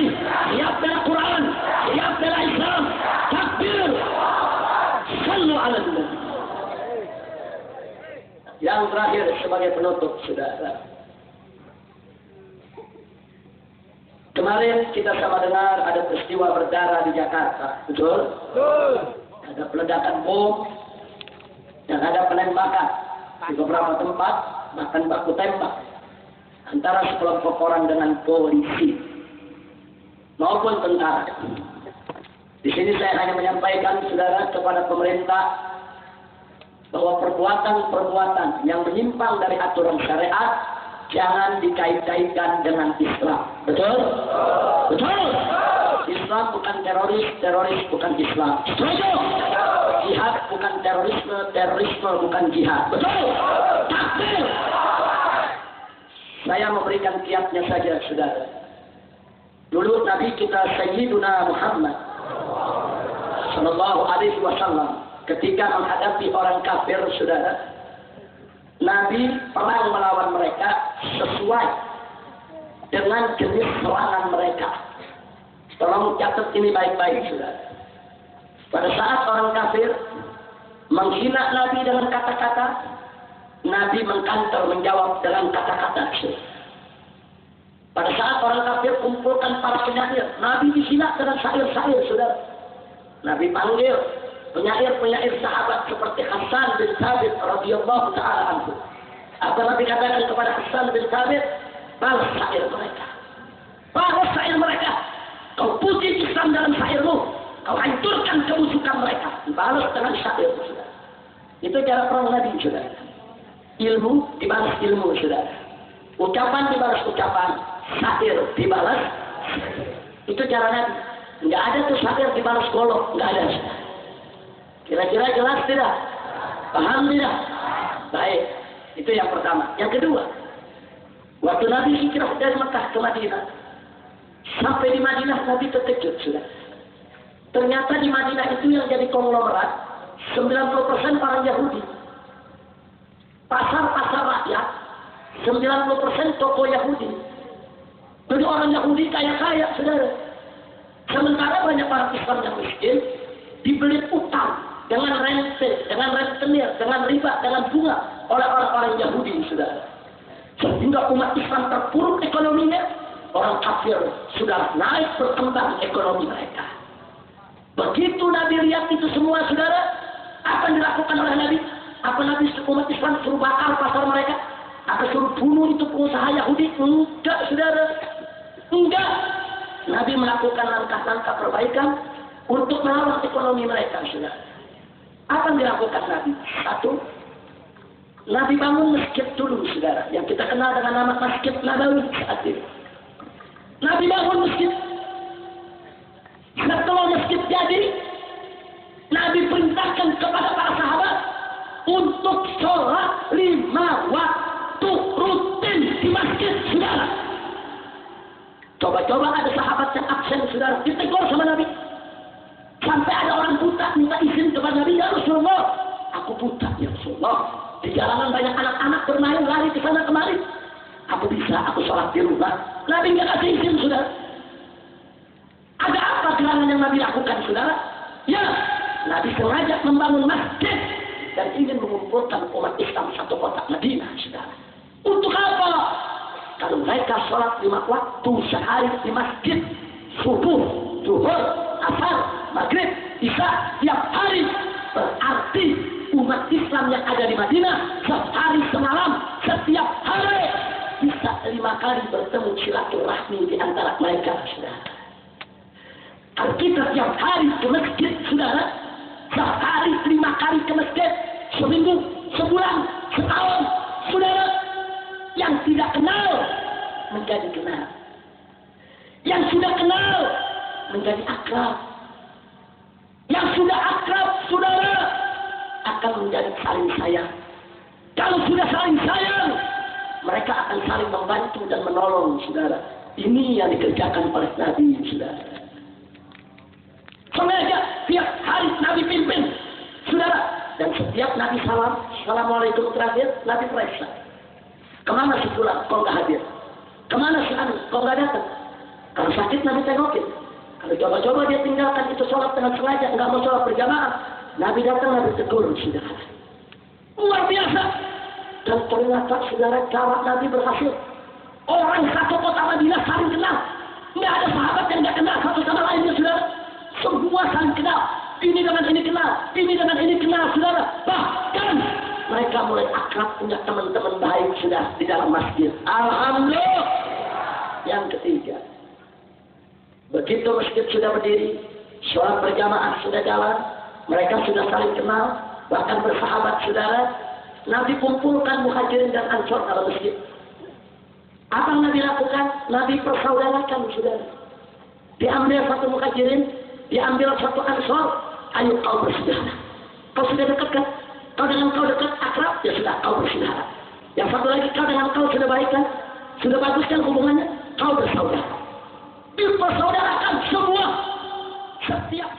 siap bela Quran, siap bela Islam. Takbir! Sallu ala Nabi. Yang terakhir sebagai penutup, saudara. Kemarin kita sama dengar ada peristiwa berdarah di Jakarta, betul? Betul. Ada peledakan bom dan ada penembakan di beberapa tempat, bahkan baku tembak antara sekelompok orang dengan polisi maupun tentara. Di sini saya hanya menyampaikan, saudara, kepada pemerintah bahwa perbuatan-perbuatan yang menyimpang dari aturan syariat jangan dikait-kaitkan dengan Islam. Betul? Betul? Islam bukan teroris, teroris bukan Islam. Setuju? Jihad bukan terorisme, terorisme bukan jihad. Betul? Takbir! Saya memberikan kiatnya saja, saudara. Dulu Nabi kita Sayyiduna Muhammad Sallallahu Alaihi Wasallam ketika menghadapi orang kafir, saudara, Nabi perang melawan mereka sesuai dengan jenis serangan mereka. Tolong catat ini baik-baik, saudara. Pada saat orang kafir menghina Nabi dengan kata-kata, Nabi mengkantor menjawab dengan kata-kata. Pada saat orang kafir kumpulkan para penyair, Nabi dihina dengan syair-syair, saudara. Nabi panggil penyair-penyair sahabat seperti Hasan bin Thabit radhiyallahu taala anhu. Apa Nabi katakan kepada Hasan bin Thabit? Balas syair mereka. Balas syair mereka. Kau puji Islam dalam syairmu, kau hancurkan kemusukan mereka. Balas dengan syair, saudara. Itu cara perang Nabi, saudara. Ilmu dibalas ilmu, saudara. Ucapan dibalas ucapan, syair dibalas. Itu cara Nabi. Enggak ada tuh syair dibalas golok, enggak ada, saudara. Kira-kira jelas tidak? Paham tidak? Baik, itu yang pertama. Yang kedua, waktu Nabi hijrah dari Mekah ke Madinah, sampai di Madinah Nabi terkejut, sudah. Ternyata di Madinah itu yang jadi konglomerat 90% orang Yahudi. Pasar-pasar rakyat 90% toko Yahudi. Jadi orang Yahudi kaya-kaya, saudara. Sementara banyak orang Islam yang miskin dibeli utang dengan rentenir, dengan riba, dengan bunga oleh orang-orang Yahudi, saudara. Sehingga umat Islam terpuruk ekonominya, orang kafir sudah naik berkembang ekonomi mereka. Begitu Nabi lihat itu semua, saudara, apa yang dilakukan oleh Nabi? Apa Nabi umat Islam suruh bakar pasar mereka? Apa suruh bunuh itu pengusaha Yahudi? Enggak, saudara. Enggak. Nabi melakukan langkah-langkah perbaikan. untuk melawan ekonomi mereka, saudara. Apa yang dilakukan Nabi? Satu, Nabi bangun masjid dulu, saudara, yang kita kenal dengan nama Masjid Nabawi saat ini. Nabi bangun masjid. Setelah masjid jadi, Nabi perintahkan kepada para sahabat untuk sholat 5 waktu rutin di masjid, saudara. Coba-coba ada sahabat yang absen, saudara, ditegur sama Nabi. Sampai ada orang buta minta izin kepada Nabi, ya Rasulullah, aku buta ya Rasulullah. Di jalanan banyak anak-anak bermain lari ke sana kemari. Aku bisa, aku sholat di rumah. Nabi nggak kasih izin, saudara. Ada apa gerangan yang Nabi lakukan, saudara? Ya, Nabi sengaja membangun masjid dan ingin mengumpulkan umat Islam satu kota Madinah, saudara. Untuk apa? Kalau mereka sholat 5 waktu sehari di masjid, subuh, zuhur, asar, maghrib, isya, tiap hari, berarti umat Islam yang ada di Madinah sehari semalam, setiap hari bisa 5 kali bertemu silaturahmi di antara mereka, saudara. Kalau kita tiap hari ke masjid, saudara, sehari 5 kali ke masjid, seminggu, sebulan, setahun, saudara, yang tidak kenal menjadi kenal, yang sudah kenal menjadi akrab, yang sudah akrab, saudara, akan menjadi saling sayang. Kalau sudah saling sayang, mereka akan saling membantu dan menolong, saudara. Ini yang dikerjakan oleh Nabi, saudara. Sengaja tiap hari Nabi pimpin, saudara. Dan setiap Nabi salam, assalamualaikum terakhir, Nabi periksa. Kemana si pulang? Kau nggak hadir. Kemana si anu? Kau nggak datang. Kalau sakit Nabi tengokin. Kalau coba-coba dia tinggalkan itu sholat dengan sengaja, nggak mau sholat berjamaah, Nabi datang, Nabi tegur, saudara. Luar biasa. Dan ternyata, saudara, cara Nabi berhasil. Orang satu kota Madinah saling kenal. Nggak ada sahabat yang nggak kenal satu sama lainnya, saudara. Semua saling kenal. Ini dengan ini kenal, ini dengan ini kenal, saudara. Bahkan mereka mulai akrab, punya teman-teman baik, sudah di dalam masjid. Alhamdulillah. Yang ketiga, begitu masjid sudah berdiri, sholat berjamaah sudah jalan, mereka sudah saling kenal, bahkan bersahabat, saudara. Nabi kumpulkan muhajirin dan ansor dalam masjid. Apa yang Nabi lakukan? Nabi persaudarakan, saudara. Diambil satu muhajirin, diambil satu ansor, ayo kau bersaudara. Kau sudah dekat kan? Kau dengan kau dekat akrab, ya sudah kau bersaudara. Yang satu lagi, kau dengan kau sudah baik kan? Sudah bagus kan hubungannya? Kau bersaudara. Dipersaudarakan semua. Setiap